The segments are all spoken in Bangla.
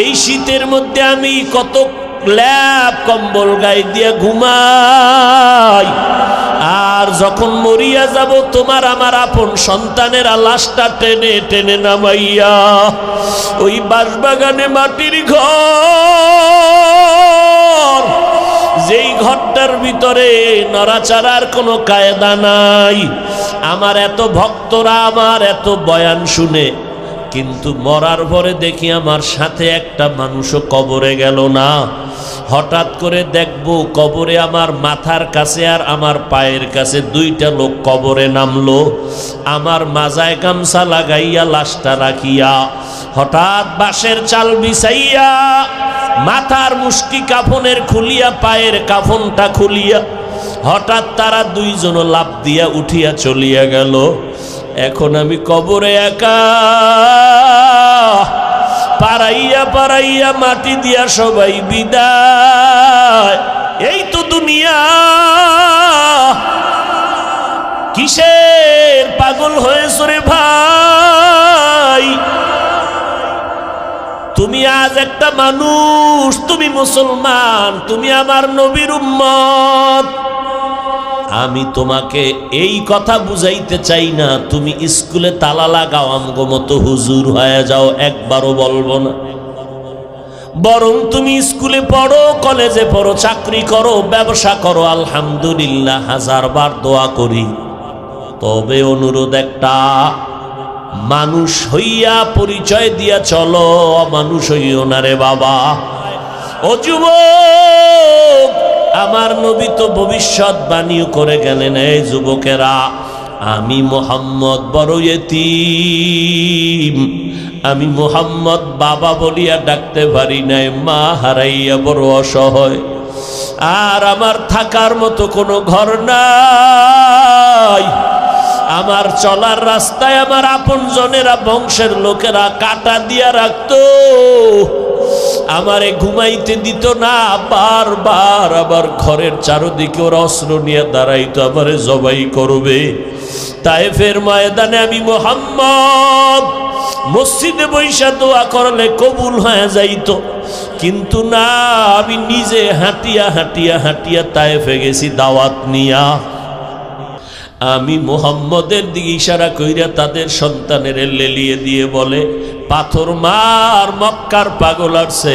এই শীতের মধ্যে আমি কত ল্যাপ কম্বল গায়ে দিয়ে ঘুমাই, আর যখন মরিয়া যাব তোমার আমার আপন সন্তানেরা লাশটা টেনে টেনে নামাইয়া ওই বাঁশবাগানে মাটির ঘর, যেই ঘরটার ভিতরে নড়াচড়ার কোনো কায়দা নাই। আমার এত ভক্তরা আমার এত বয়ান শুনে, কিন্তু মরার পরে দেখি আমার সাথে একটা মানুষও কবরে গেল না। হঠাৎ করে দেখব কবরে আমার মাথার কাছে আর আমার পায়ের কাছে দুইটা লোক কবরে নামলো। আমার মাজায় গামছা লাগাইয়া লাশটা রাখিয়া, হঠাৎ বাঁশের চাল বিছাইয়া মাথার মুষ্টি কাফনের খুলিয়া পায়ের কাফনটা খুলিয়া হঠাৎ তারা দুইজন লাফ দিয়া উঠিয়া চলিয়া গেল। এখন আমি কবরে একা, পাড়াইয়া পাড়াইয়া মাটি দিয়া সবাই বিদায়। এই তো দুনিয়া, কিসের পাগল হয়েছ রে ভাই? তুমি আজ একটা মানুষ, তুমি মুসলমান, তুমি আমার নবীর উম্মত। আমি তোমাকে এই কথা বুঝাইতে চাই না তুমি স্কুলে তালা লাগাও আমগো মতো হুজুর হয়ে যাও, একবারও বলবো না। বরং তুমি স্কুলে পড়ো, কলেজে পড়ো, চাকরি করো, ব্যবসা করো, আলহামদুলিল্লাহ, হাজারবার দোয়া করি। তবে অনুরোধ একটা, মানুষ হইয়া পরিচয় দিয়া চলো, মানুষ হইও না রে বাবা। ও যুবক, আমার নবী তো ভবিষ্যৎবাণীও করে গেলেন, এই যুবকেরা, আমি মুহাম্মদ বড় ইতিম, আমি মুহাম্মদ বাবা বলিয়া ডাকতে পারি নাই, মা হারাইয়া বড় অসহায়, আর আমার থাকার মতো কোনো ঘর নাই। আমার চলার রাস্তায় আমার আপন জনেরা, বংশের লোকেরা কাটা দিয়া রাখতো, আমারে ঘুমাইতে দিত না। বারবার আবার ঘরের চারদিকে ওরা অস্ত্র নিয়ে দাঁড়াইতো, আমারে জবাই করবে। তায়েফের ময়দানে আমি মুহাম্মদ মসজিদে বৈশা দোয়া করলে কবুল হয়ে যাইতো, কিন্তু না, আমি নিজে হাঁটিয়া হাঁটিয়া হাঁটিয়া তায়েফে গেছি দাওয়াত নিয়া। আমি মুহাম্মদের দিকে ইশারা কইরা তাদের সন্তানের লেলিয়ে দিয়ে বলে, পাথর মার, মক্কার পাগল আসছে,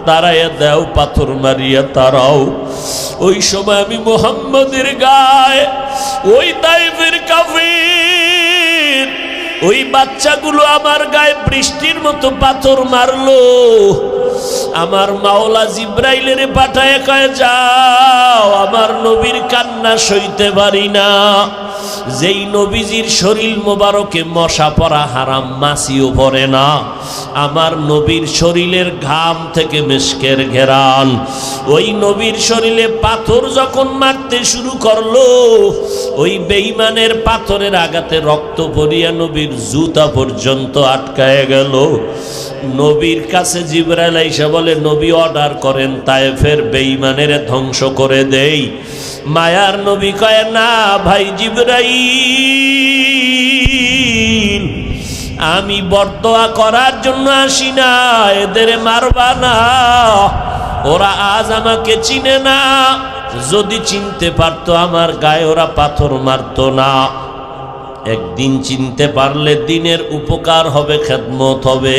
তারাইয়া দাও, পাথর মারিয়া তারাও। ওই সময় আমি মুহাম্মদের গায়ে ওই তায়েফের কাফির, ওই বাচ্চাগুলো আমার গায়ে বৃষ্টির মতো পাথর মারলো। আমার মাওলা জিব্রাইলের পাঠায় কয়, যাও, আমার নবীর কান্না সইতে পারি না। যেই নবীজির শরীর মোবারকে মশা পড়া হারাম, মাছিও পড়ে না, আমার নবীর শরীরের ঘাম থেকে মেশকের ঘেরান, ওই নবীর শরীরে পাথর যখন মারতে শুরু করলো, ওই বেঈমানের পাথরের আঘাতে রক্ত পড়িয়া নবীর জুতা পর্যন্ত আটকায় গেল। নবীর কাছে জিবরাইল আইসা বলে, নবী অর্ডার করেন, তায়েফের বেঈমানের ধ্বংস করে দেই। মায়ার নবী কয়, না ভাই জিবরাইল, আমি বরদোয়া করার জন্য আসি না, এদের মারবা না, ওরা আজ আমাকে চিনে না, যদি চিনতে পারতো আমার গায়ে ওরা পাথর মারতো না। একদিন চিনতে পারলে দিনের উপকার হবে, খেদমত হবে।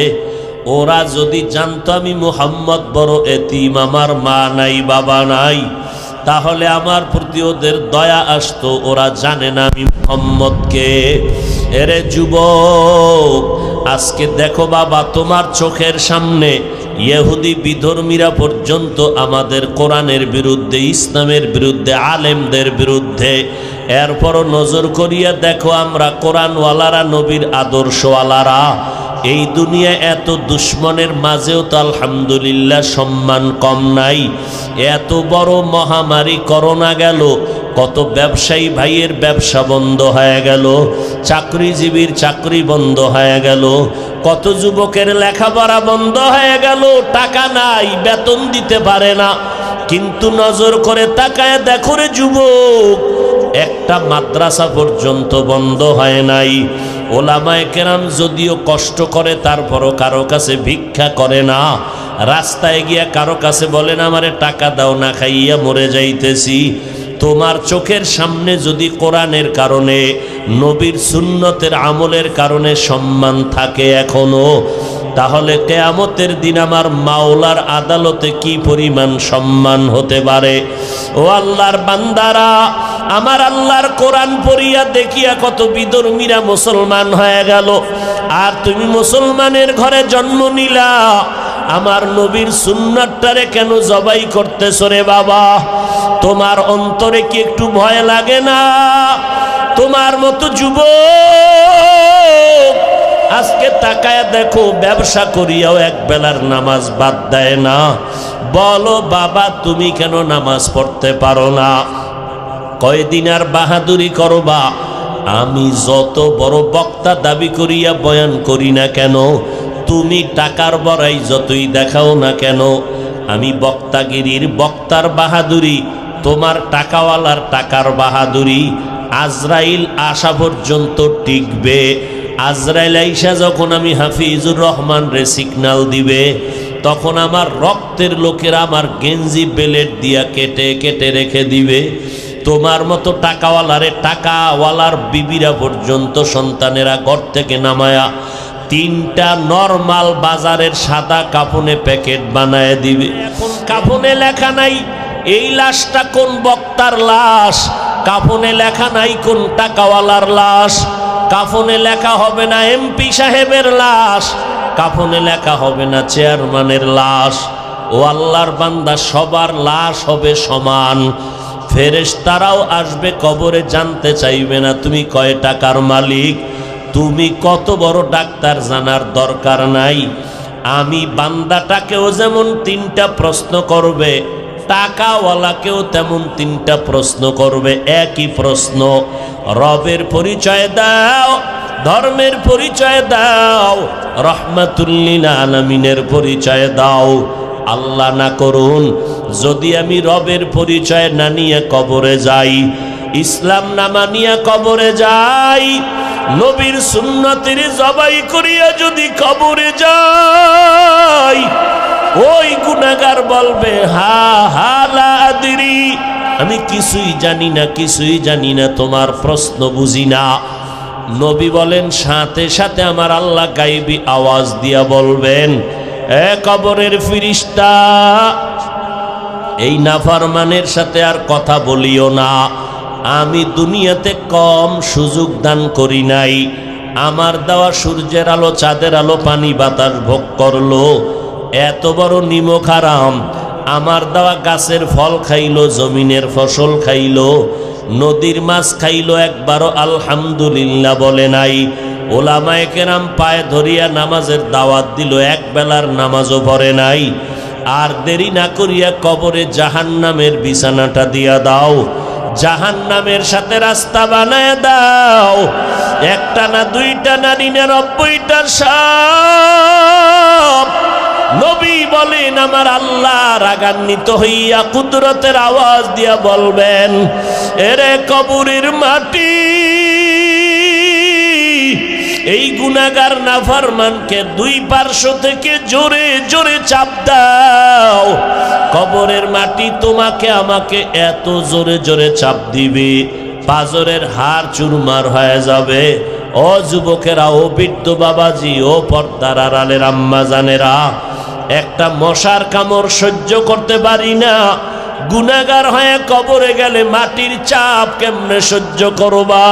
ওরা যদি জানতো আমি মুহাম্মদ বড় এতিম, আমার মা নাই বাবা নাই, তাহলে আমার প্রতি ওদের দয়া আসতো। ওরা জানে না আমি মুহাম্মদকে। এরে যুবক, আজকে দেখো বাবা, তোমার চোখের সামনে ইহুদি বিধর্মীরা পর্যন্ত আমাদের কোরআনের বিরুদ্ধে, ইসলামের বিরুদ্ধে, আলেমদের বিরুদ্ধে। এরপরও নজর করিয়া দেখো, আমরা কোরআনওয়ালারা, নবীর আদর্শওয়ালারা, এই দুনিয়া এত দুশ্মনের মাঝেও তো আলহামদুলিল্লাহ সম্মান কম নাই। এত বড় মহামারী করোনা গেল, কত ব্যবসায়ী ভাইয়ের ব্যবসা বন্ধ হয়ে গেল, চাকরিজীবীর চাকরি বন্ধ হয়ে গেল, কত যুবকের লেখাপড়া বন্ধ হয়ে গেল, টাকা নাই, বেতন দিতে পারে না। কিন্তু নজর করে তাকায় দেখো রে যুবক, একটা মাদ্রাসা পর্যন্ত বন্ধ হয় নাই। ওলামায়ে কেরাম যদিও কষ্ট করে, তারপরও কারো কাছে ভিক্ষা করে না। রাস্তায় গিয়া কারো কাছে বলেন আমারে টাকা দাও, না খাইয়া মরে যাইতেছি। তোমার চোখের সামনে যদি কোরআনের কারণে, নবীর সুন্নতের আমলের কারণে সম্মান থাকে এখনো, তাহলে কিয়ামতের দিন আমার মাওলার আদালতে কি পরিমাণ সম্মান হতে পারে। ও আল্লাহর বান্দারা, আমার আল্লাহর কোরআন পড়িয়া দেখিয়া কত বিধর্মীরা মুসলমান হয়ে গেল, আর তুমি মুসলমানের ঘরে জন্ম নিলা, আমার নবীর সুন্নাতটারে কেন জবাই করতেছ রে বাবা? তোমার অন্তরে কি একটু ভয় লাগে না? তোমার মতো যুবক আজকে তাকায়া দেখো, ব্যবসা করিয়াও এক বেলার নামাজ বাদ দেয় না। বলো বাবা, তুমি কেন নামাজ পড়তে পারো না? কয়দিন আর বাহাদুরি করবা? আমি যত বড় বক্তা দাবি করিয়া বয়ান করি না কেন, তুমি টাকার বড়াই যতই দেখাও না কেন, আমি বক্তাগিরির বক্তার বাহাদুরি, তোমার টাকাওয়ালার টাকার বাহাদুরি আজরাইল আসা পর্যন্ত টিকবে। আজরাইল আইসা যখন আমি হাফিজুর রহমান রে সিগন্যাল দিবে, তখন আমার রক্তের লোকেরা আমার গেঞ্জি বেলেট দিয়া কেটে কেটে রেখে দিবে। তোমার মতো টাকাওয়ালারে, টাকাওয়ালার বিবিরা পর্যন্ত সন্তানেরা ঘর থেকে নামায়া 3টা নরমাল বাজারের সাদা কাফনে প্যাকেট বানায় দিবে। এখন কাফনে লেখা নাই এই লাশটা কোন বক্তার লাশ, কাফনে লেখা নাই কোন টাকাওয়ালার লাশ, কাফনে লেখা হবে না এমপি সাহেবের লাশ, কাফনে লেখা হবে না চেয়ারম্যানের লাশ। ও আল্লাহর বান্দা, সবার লাশ হবে সমান। ফেরেশতারাও আসবে কবরে, জানতে চাইবে না তুমি কয় টাকার মালিক, তুমি কত বড় ডাক্তার, জানার দরকার নাই। আমি বান্দাটাকেও যেমন 3টা প্রশ্ন করবে, টাকাওয়ালাকেও তেমন 3টা প্রশ্ন করবে। একই প্রশ্ন, রবের পরিচয় দাও, ধর্মের পরিচয় দাও, রহমাতুল লিল আলামিনের পরিচয় দাও। আল্লাহ না করুন যদি আমি রবের পরিচয় না নিয়ে কবরে যাই, ইসলাম না মানিয়া কবরে যাই, নবীর সুন্নতের জবাই করিয়া যদি কবরে যাই, ওই গুনাহগার বলবে হা হা লা আদরি, আমি কিছুই জানি না, কিছুই জানি না, তোমার প্রশ্ন বুঝি না। নবী বলেন সাথে সাথে আমার আল্লাহ গায়েবী আওয়াজ দিয়া বলবেন, এ কবরের ফিরিস্তা, এই নাফরমানের সাথে আর কথা বলিও না। আমি দুনিয়াতে কম সুযোগ দান করি নাই, আমার দেওয়া সূর্যের আলো, চাঁদের আলো, পানি বাতাস ভোগ করলো, এত বড় নিমক হারাম। আমার দেওয়া গাছের ফল খাইলো, জমিনের ফসল খাইলো, নদীর মাছ খাইলো, একবারও আলহামদুলিল্লাহ বলে নাই। ওলামায়ে কেরাম পায়ে ধরিয়া নামাজের দাওয়াত দিল, এক বেলার নামাজও পড়ে নাই। আর দেরি না করিয়া কবরে জাহান্নামের বিছানাটা দিয়া দাও, জাহান্নামের সাথে রাস্তা বানায় দাও। একটা না, 2টা না, 99টা সাপ। নবী বলেন আমার আল্লাহ রাগান্বিত হইয়া কুদরতের আওয়াজ দিয়া বলবেন, এরে কবরের মাটি, এই গুনাহগার নাফরমানকে 2 পার্শ্ব থেকে জোরে জোরে চাপ দাও। কবরের মাটি তোমাকে আমাকে এত জোরে জোরে চাপ দিবে, পাজরের হাড় চুরমার হয়ে যাবে। ও যুবকেরা, ও বৃদ্ধ বাবাজি, ও পর্দার আড়ালের আম্মা জানেরা, একটা মশার কামড় সহ্য করতে পারি না, গুনাহগার হয়ে কবরে গেলে মাটির চাপ কেমনে সহ্য করবা?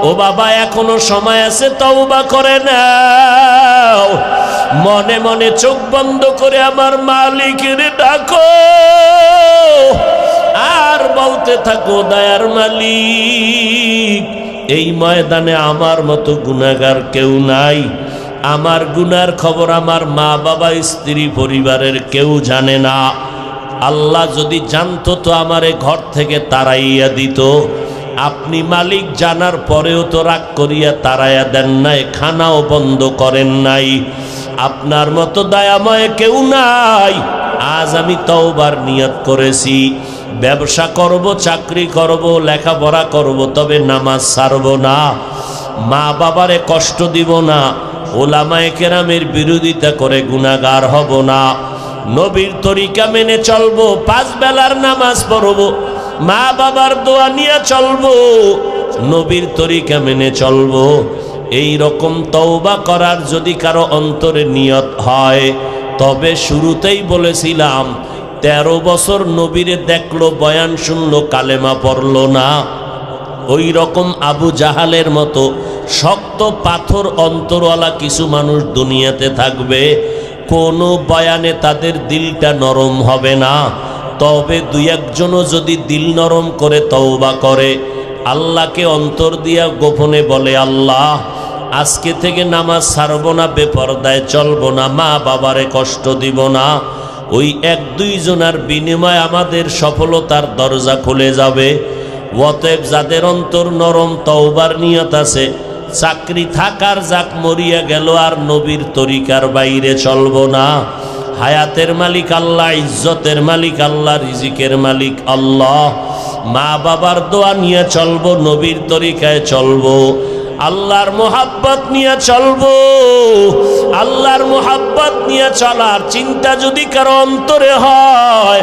ও বাবা, এখনো সময় আছে, তওবা করে নাও। মনে মনে চোখ বন্ধ করে আমার মালিকের ডাকো, আর বলতে থাকো, দয়ার মালিক, এই ময়দানে আমার মতো গুনাহগার কেউ নাই। আমার গুনার খবর আমার মা বাবা, স্ত্রী, পরিবারের কেউ জানে না। আল্লাহ যদি জানতো তো আমারে ঘর থেকে তাড়াইয়া দিত। আপনি মালিক জানার পরেও তো রাগ করিয়া তাড়াইয়া দেন নাই, খানাও বন্ধ করেন নাই। আপনার মতো দয়াময় কেউ নাই। আজ আমি তওবার নিয়ত করেছি, ব্যবসা করব, চাকরি করব, লেখাপড়া করব, তবে নামাজ ছাড়ব না, মা বাবারে কষ্ট দিব না, ওলামায়ে কেরামের বিরোধিতা করে গুনাহগার হব না। নবীর তরিকা মেনে চলবো, 5 বেলার নামাজ পড়ব, মা বাবার দোয়া নিয়ে চলবো, নবীর তরিকা মেনে চলবো। এই রকম তওবা করার যদি কারো অন্তরে নিয়ত হয়, তবে শুরুতেই বলেছিলাম 13 বছর নবীরে দেখলো, বয়ান শুনলো, কালেমা পড়লো না, ওই রকম আবু জাহালের মতো শক্ত পাথর অন্তরওয়ালা কিছু মানুষ দুনিয়াতে থাকবে। কোনো বয়ানে তাদের দিলটা নরম হবে না। তবে 2-1 জনও যদি দিল নরম করে তওবা করে, আল্লাহকে অন্তর দিয়া গোপনে বলে, আল্লাহ আজকে থেকে নামাজ ছাড়ব না, বেপরদায় চলব না, মা বাবারে কষ্ট দিব না, ওই 1-2 জনের বিনিময়ে আমাদের সফলতার দরজা খুলে যাবে। অতএব যাদের অন্তর নরম, তওবার নিয়ত আছে, চাকরি থাকার যাক, মরিয়া গেল, আর নবীর তরিকার বাইরে চলব না। হায়াতের মালিক আল্লাহ, ইজ্জতের মালিক আল্লাহ, রিজিকের মালিক আল্লাহ। মা বাবার দোয়া নিয়ে চলবো, নবীর তরিকায় চলবো, আল্লাহর মোহাব্বত নিয়ে চলবো। আল্লাহর মোহাব্বত নিয়ে চলার চিন্তা যদি কারো অন্তরে হয়,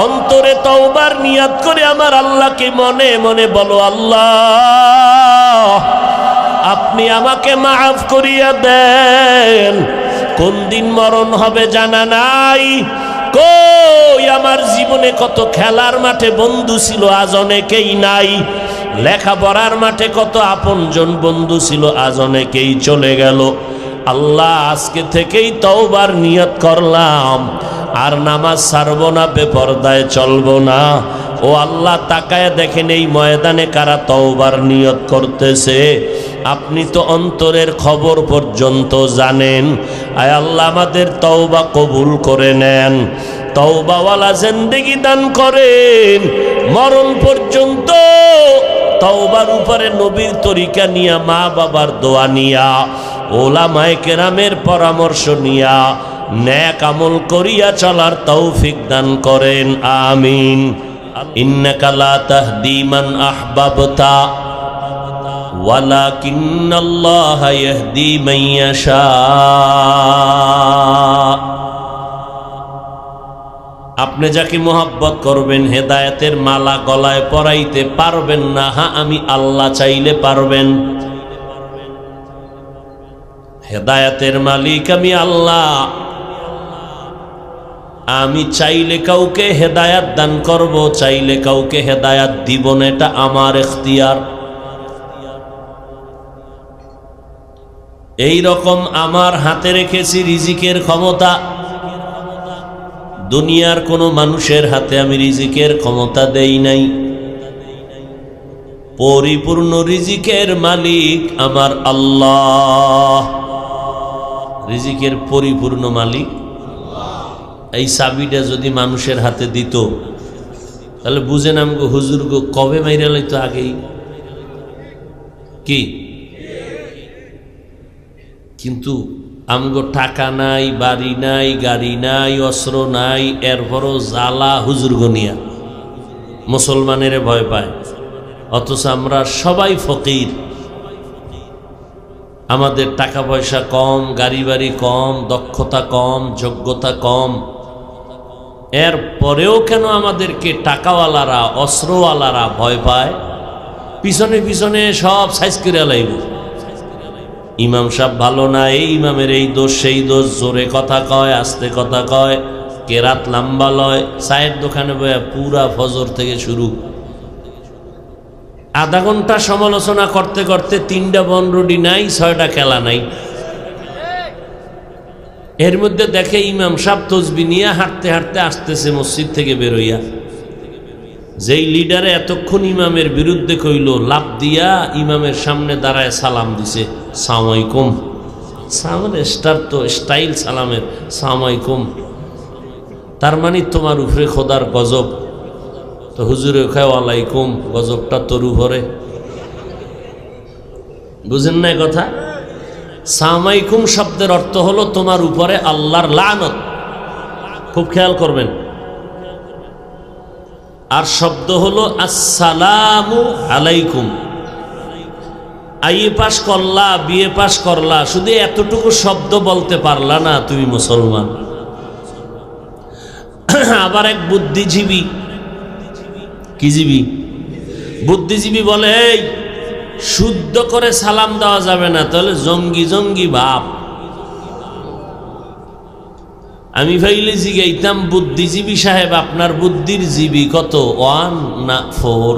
অন্তরে তওবার নিয়ত করে আমার আল্লাহকে মনে মনে বলো, আল্লাহ আপনি আমাকে মাফ করিয়া দেন। কোন দিন মরণ হবে জানা নাই। কই আমার জীবনে কত খেলার মাঠে বন্ধু ছিল, আজ অনেকেই নাই। লেখাপড়ার মাঠে কত আপনজন বন্ধু ছিল, আজ অনেকেই চলে গেল। আল্লাহ আজকে থেকেই তওবার নিয়ত করলাম, আর নামাজ ছাড়ব না, বেপরদায় চলব না। ও আল্লাহ তাকায় দেখেন এই ময়দানে কারা তওবার নিয়ত করতেছে। আপনি তো অন্তরের খবর পর্যন্ত জানেন। আয় আল্লাহ আমাদের তওবা কবুল করে নেন, তওবাওয়ালা জিন্দেগি দান করেন। মরণ পর্যন্ত তওবার উপরে নবীর তরিকা নিয়া, মা বাবার দোয়া নিয়া, ওলামায়ে কেরামের পরামর্শ নিয়া নেক আমল করিয়া চলার তৌফিক দান করেন, আমিন। ইন্নাকা লা তাহদি মান আহবাবতা ওয়ালাকিন্নাল্লাহা ইয়াহদি মান ইয়াশা। আপনি যাকে মোহাব্বত করবেন, হেদায়েতের মালা গলায় পরাইতে পারবেন না, হ্যাঁ আমি আল্লাহ চাইলে পারবেন। হেদায়েতের মালিক আমি আল্লাহ, আমি চাইলে কাউকে হেদায়াত দান করব, চাইলে কাউকে হেদায়াত দিব না, এটা আমার ইখতিয়ার। এই রকম আমার হাতে রেখেছি রিজিকের ক্ষমতা। দুনিয়ার কোনো মানুষের হাতে আমি রিজিকের ক্ষমতা দেই নাই। পরিপূর্ণ রিজিকের মালিক আমার আল্লাহ, রিজিকের পরিপূর্ণ মালিক। এই চাবিটা যদি মানুষের হাতে দিত, তাহলে বুঝেন আমগো হুজুর গো কবে মাইরা লাইতো আগেই কি। কিন্তু আমগো টাকা নাই, বাড়ি নাই, গাড়ি নাই, অস্ত্র নাই, এরপরও জ্বালা হুজুর গনিয়া মুসলমানের ভয় পায়। অথচ আমরা সবাই ফকির, আমাদের টাকা পয়সা কম, গাড়ি বাড়ি কম, দক্ষতা কম, যোগ্যতা কম। এর পরেও কেন আমাদেরকে টাকাওয়ালারা, অস্ত্রওয়ালারা ভয় পায়? পিছনে পিছনে সব সাইজ করে লাইব। ইমাম সাহেব ভালো না, এই ইমামের এই দোষ সেই দোষ, জোরে কথা কয়, আস্তে কথা কয়, কেরাত লম্বা লয়, চায়ের দোকানে বয়া পুরা ফজর থেকে শুরু। আধা ঘন্টা সমালোচনা করতে করতে 3টা বনরুডি নাই, 6টা খেলা নাই। এর মধ্যে দেখে ইমাম সাহেব তসবি নিয়ে হাঁটতে হাঁটতে আসতেছে মসজিদ থেকে বেরোইয়া। যেই লিডারে এতক্ষণ ইমামের বিরুদ্ধে কইল, লাভ দিয়া ইমামের সামনে দাঁড়ায় সালাম দিছে, সালাম আলাইকুম। সালামের স্টার তো স্টাইল সালামের, সালাম আলাইকুম। তার মানে তোমার উপরে খোদার গজব। তো হুজুরে খায় ওয়ালাইকুম, গজবটা তোর উপরে। বুঝেন না কথা? সালামাইকুম শব্দের অর্থ হলো তোমার উপরে আল্লাহর লানত। খুব খেয়াল করবেন। আর শব্দ হলো আসসালামু আলাইকুম। আইএ পাস করলা, বিএ পাস করলা, শুধু এতটুকু শব্দ বলতে পারলা না তুমি মুসলমান। আবার এক বুদ্ধিজীবী, কি জীবী? বুদ্ধিজীবী বলে, এই শুদ্ধ করে সালাম দেওয়া যাবে না, তাহলে জঙ্গি জঙ্গি ভাব। আমি ভাইলে জিগাইতাম, বুদ্ধিজীবী সাহেব আপনার বুদ্ধির জিবি কত, 1 না 4?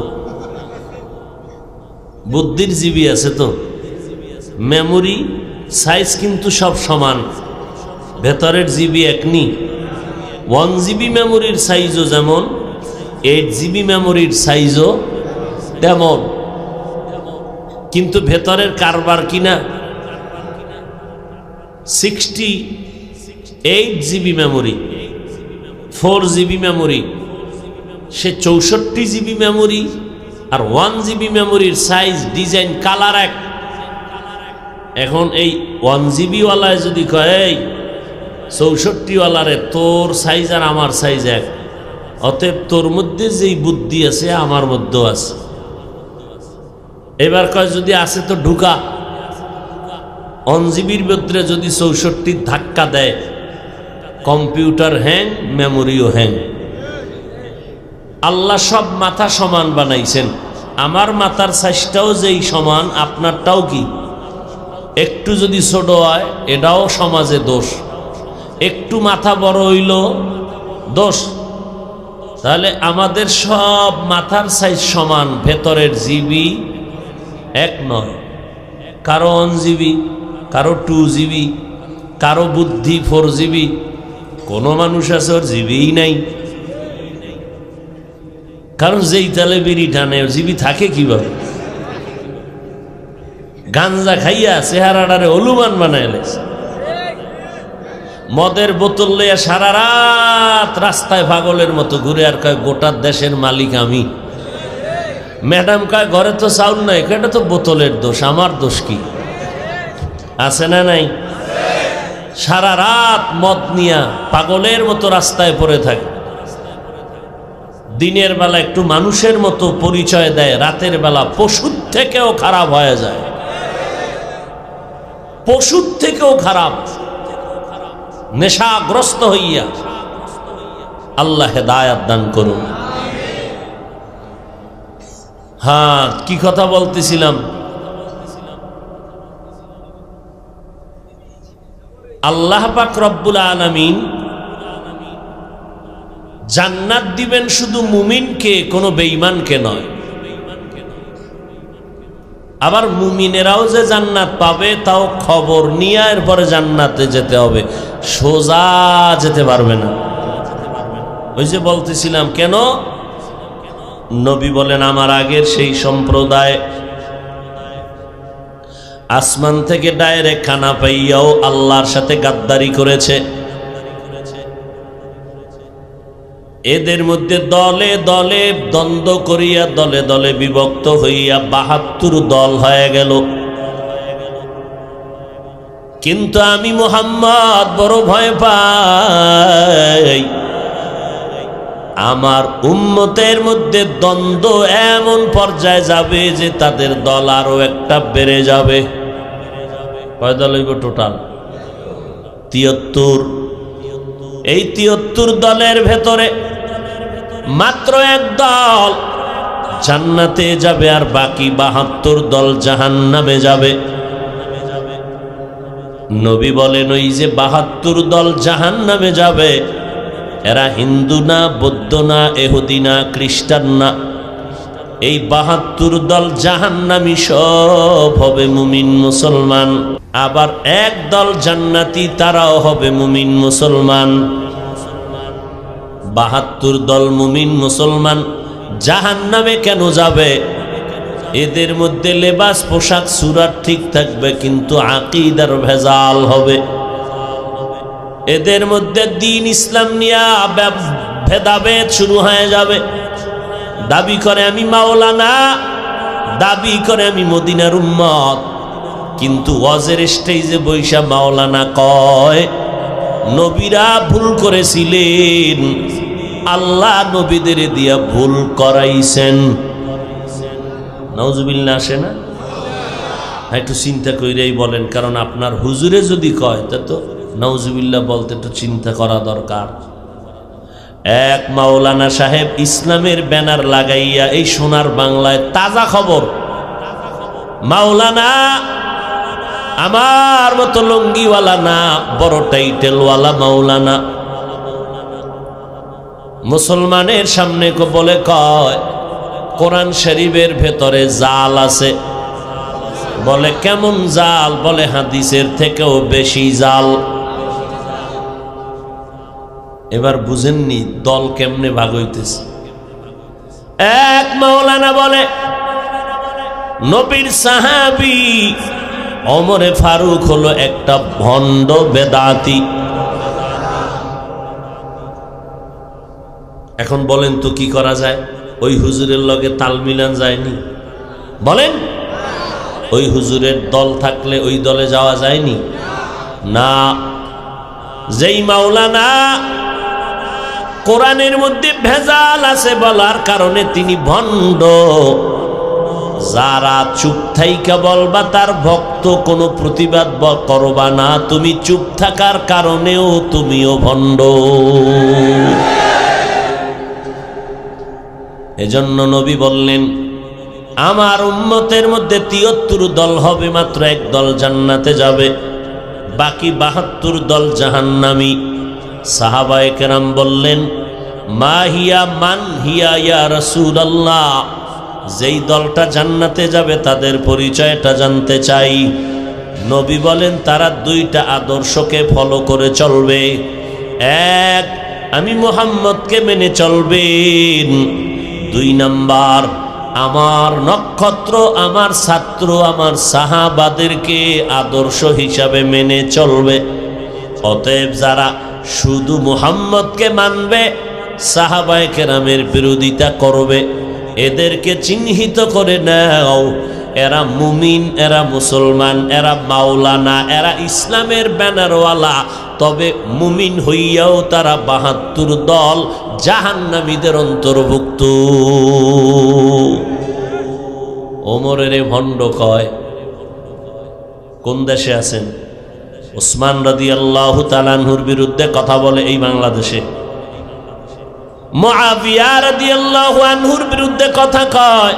বুদ্ধির জিবি আছে তো, মেমোরি সাইজ কিন্তু সব সমান, ভেতরের জিবি একনি। 1 জিবি মেমোরির সাইজও যেমন, 8 জিবি মেমোরির সাইজও তেমন, কিন্তু ভেতরের কারবার কিনা 68 জিবি মেমোরি, 4 জিবি মেমোরি, সে 64 জিবি মেমোরি। আর 1 জিবি মেমোরির সাইজ, ডিজাইন, কালার এক। এখন এই 1 জিবি ওয়ালায় যদি কয় 64 ওয়ালারে তোর সাইজ আর আমার সাইজ এক, অতএব তোর মধ্যে যেই বুদ্ধি আছে আমার মধ্যেও আছে। এবার কয় যদি আছে তো ঢুকা। 1 জিবির ভিতরে যদি 64 ধাক্কা দেয়, কম্পিউটার হ্যাং, মেমোরিও হ্যাং। আল্লাহ সব মাথা সমান বানাইছেন, আমার মাথার সাইজটাও যেই সমান, আপনারটাও কি একটু যদি ছোট হয় এটাও সমাজে দোষ, একটু মাথা বড় হইল দোষ। তাহলে আমাদের সব মাথার সাইজ সমান, ভেতরের জিবি এক নয়। কারো 1 জিবি, কারো 2 জিবি, কারো বুদ্ধি 4 জিবি, কোনো মানুষ আছে ওর জিবিই নাই। কারণ যেই তালে বিড়ি টানে ওর জিবি থাকে কিভাবে? গাঞ্জা খাইয়া চেহারাটারে হলুমান বানাইলে, মদের বোতল লইয়া সারা রাত রাস্তায় পাগলের মতো ঘুরে, আর কয় গোটা দেশের মালিক আমি। ম্যাডাম কয় ঘরে তো চাউল নাই, এটা তো বোতলের দোষ, আমার দোষ কি? আছে না নাই? সারা রাত মদ নিয়া পাগলের মতো রাস্তায় পড়ে থাকে। দিনের বেলা একটু মানুষের মতো পরিচয় দেয়, রাতের বেলা পশুর থেকেও খারাপ হয়ে যায়, পশুর থেকেও খারাপ, নেশাগ্রস্ত হইয়া। আল্লাহ হেদায়াত দান করুন। হ্যাঁ, কি কথা বলতেছিলাম? আল্লাহ পাক রব্বুল আলামিন জান্নাত দিবেন শুধু মুমিনকে, কোনো বেঈমানকে নয়। আবার মুমিনেরাও যে জান্নাত পাবে তাও খবর নিয়ে এরপরে জান্নাতে যেতে হবে, সোজা যেতে পারবে না। ওই যে বলতেছিলাম, কেন? নবী বলেন আমার আগের সেই সম্প্রদায় আসমান থেকে ডাইরেক্ট খানা পাইয়াও আল্লাহর সাথে গাদ্দারি করেছে। এদের মধ্যে দলে দলে দ্বন্দ্ব করিয়া, দলে দলে বিভক্ত হইয়া ৭২ দল হয়ে গেল। কিন্তু আমি মুহাম্মদ বড় ভয় পাই, আমার উম্মতের মধ্যে দ্বন্দ্ব এমন পর্যায়ে যাবে যে তাদের দল আরো একটা বেড়ে যাবে। কয় দল হইব টোটাল? ৭৩। এই ৭৩ দলের ভেতরে মাত্র এক দল জান্নাতে যাবে, আর বাকি ৭২ দল জাহান্নামে যাবে। নবী বলেন ওই যে ৭২ দল জাহান্নামে যাবে, এরা হিন্দু না, বৌদ্ধ না, এহুদি না, খ্রিস্টান না। এই ৭২ দল জাহান্নামী সব হবে মুমিন মুসলমান। আবার এক দল জান্নাতি, তারাও হবে মুমিন মুসলমান। ৭২ দল মুমিন মুসলমান জাহান্নামে কেন যাবে? এদের মধ্যে লেবাস, পোশাক, সুরাত ঠিক থাকবে, কিন্তু আকীদার ভেজাল হবে। এদের মধ্যে দ্বীন ইসলাম নিয়ে ভেদাভেদ শুরু হয়ে যাবে। দাবি করে আমি মাওলানা, দাবি করে আমি মদিনার উম্মত, কিন্তু ওয়াজের স্টেজে বৈশা মাওলানা কয়। নবীরা ভুল করেছিলেন, আল্লাহ নবীদের দিয়া ভুল করাইছেন। নাউজুবিল্লাহ আসে না? একটু চিন্তা কইরাই বলেন, কারণ আপনার হুজুরে যদি কয় তা তো নাউজুবিল্লাহ বলতে একটু চিন্তা করা দরকার। এক মাওলানা সাহেব ইসলামের ব্যানার লাগাইয়া এই সোনার বাংলায়, তাজা খবর, মাওলানা আমার মতো লঙ্গিওয়ালা না, বড় টাইটেলওয়ালা মাওলানা, মুসলমানের সামনে বলে কয় কোরআন শরীফের ভেতরে জাল আছে। বলে কেমন জাল? বলে হাদিসের থেকেও বেশি জাল। এবার বুঝেননি দল কেমনে ভাগ হইতেছে। এক মাওলানা বলে নবীর সাহাবী ওমরে ফারুক হলো একটা ভণ্ড বেদাতি। এখন বলেন তো কি করা যায়? ওই হুজুরের লগে তাল মিলান যায়নি? বলেন, ওই হুজুরের দল থাকলে ওই দলে যাওয়া যায়নি? না। যেই মাওলানা কোরআনের মধ্যে ভেজাল আছে বলার কারণে তিনি ভণ্ড, যারা চুপ থাইকা বলবা তার ভক্ত, কোনো প্রতিবাদ করবা না, তুমি চুপ থাকার কারণেও তুমিও ভণ্ড। এজন্য নবী বললেন আমার উম্মতের মধ্যে ৭৩ দল হবে, মাত্র এক দল জান্নাতে যাবে, বাকি ৭২ দল জাহান্নামী। সাহাবায়ে কেরাম বললেন মা হিয়া মান হিয়া ইয়া রাসূলুল্লাহ, যেই দলটা জান্নাতে যাবে তাদের পরিচয়টা জানতে চাই। নবী বলেন তারা 2টা আদর্শকে ফলো করে চলবে। এক, আমি মুহাম্মদকে মেনে চলবেন। 2 নাম্বার, আমার নক্ষত্র, আমার ছাত্র, আমার সাহাবাদেরকে আদর্শ হিসাবে মেনে চলবে। অতএব যারা শুধু মুহাম্মদকে মানবে, সাহাবায়ে কেরামের বিরোধিতা করবে, এদেরকে চিহ্নিত করে নাও, এরা মুমিন, এরা মুসলমান, এরা মাওলানা, এরা ইসলামের ব্যানারওয়ালা। তবে মুমিন হইয়াও তারা ৭২ দল জাহান্নামীদের অন্তর্ভুক্ত। ওমরের ভণ্ড কয়। কোন দেশে আছেন? ওসমান রাদিয়াল্লাহু তাআলা আনহুর বিরুদ্ধে কথা বলে এই বাংলাদেশে। মুআবিয়া রাদিয়াল্লাহু আনহুর বিরুদ্ধে কথা কয়।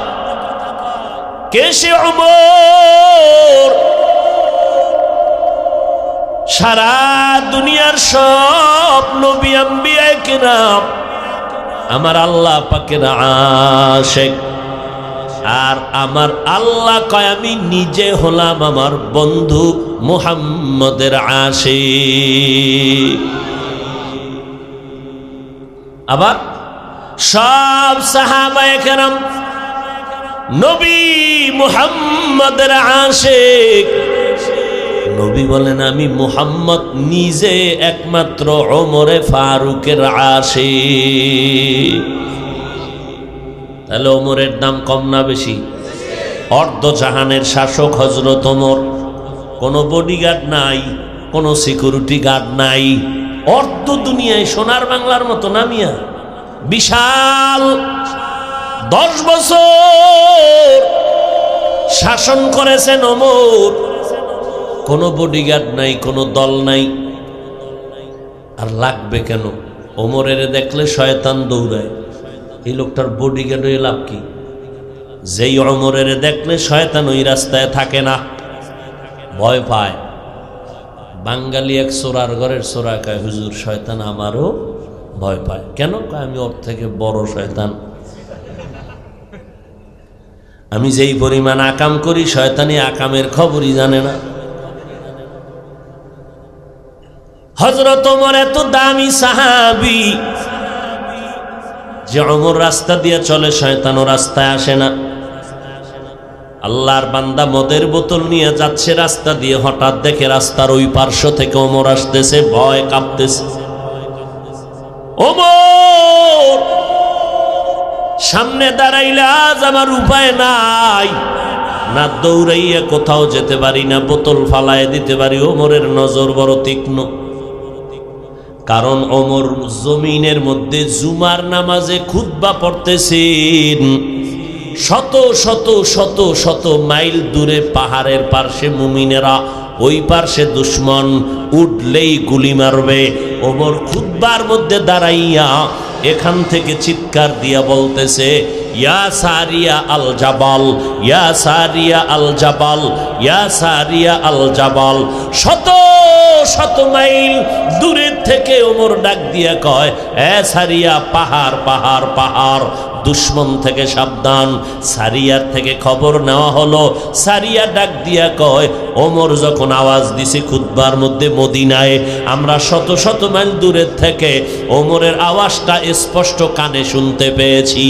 কে সে ওমর? সারা দুনিয়ার সব নবী আম্বিয়া কিরাম আমার আল্লাহ পাকের আশিক, আর আমার আল্লাহ কয় আমি নিজে হলাম আমার বন্ধু মুহাম্মদের আশিক। আবার সব সাহাবায়ে কেরাম নবী মুহাম্মদের আশিক। নবী বলেন আমি মুহাম্মদ নিজে একমাত্র ওমরে ফারুকের আশিক। তাহলে ওমরের দাম কম না বেশি? অর্ধ জাহানের শাসক হযরত ওমর, কোনো বডিগার্ড নাই, কোনো সিকিউরিটি গার্ড নাই, অর্ধ দুনিয়ায় সোনার বাংলার মতো নামিয়া বিশাল 10 বছর শাসন করেছেন ওমর। কোনো বডিগার্ড নাই, কোনো দল নাই। আর লাগবে কেন? ওমরের দেখলে শয়তান দৌড়ায়। এই লোকটার বডিগার্ড হয়ে লাভ কি? যেই ওমরের দেখলে শয়তান ওই রাস্তায় থাকে না, ভয় পায়। বাঙালি এক চোরার ঘরের চোরা কয় হুজুর শয়তান আমারও ভয় পায়। কেন? আমি ওর থেকে বড় শয়তান। আমি যেই পরিমাণ আকাম করি শয়তানি আকামের খবরই জানে না। হযরত ওমর এত দামি সাহাবী যে ওমর রাস্তা দিয়ে চলে, শয়তানও রাস্তায় আসে না। আল্লাহর বান্দা মদের বোতল নিয়ে যাচ্ছে রাস্তা দিয়ে, হঠাৎ দেখে রাস্তার ওই পার্শ্ব থেকে ওমর আসতেছে, ভয় কাঁপতেছে। ওমর সামনে দাঁড়াইলে আজ আমার উপায় নাই, না দৌড়াইয়া কোথাও যেতে পারি, না বোতল ফালায় দিতে পারি। ওমরের নজর বড় তীক্ষ্ণ, কারণ ওমর জমিনের মধ্যে জুমার নামাজে খুতবা পড়তেছেন। শত শত শত শত মাইল দূরে পাহাড়ের পার্শ্বে মুমিনেরা, ওই পার্শ্বে দুশ্মন, উঠলেই গুলি মারবে। ওমর খুতবার মধ্যে দাঁড়াইয়া এখান থেকে চিৎকার দিয়া বলতেছে, ইয়া সারিয়া আল জাবাল, ইয়া সারিয়া আল জাবাল, ইয়া সারিয়া আল জাবাল। শত শত মাইল দূরের থেকে ওমর ডাক দিয়া কয়, এ সারিয়া, পাহাড় পাহাড় পাহাড়, দুশ্মন থেকে সাবধান। সারিয়ার থেকে খবর নেওয়া হলো। সারিয়া ডাক দিয়া কয়, ওমর যখন আওয়াজ দিছে খুতবার মধ্যে মদিনায়, আমরা শত শত মাইল দূরের থেকে ওমরের আওয়াজটা স্পষ্ট কানে শুনতে পেয়েছি।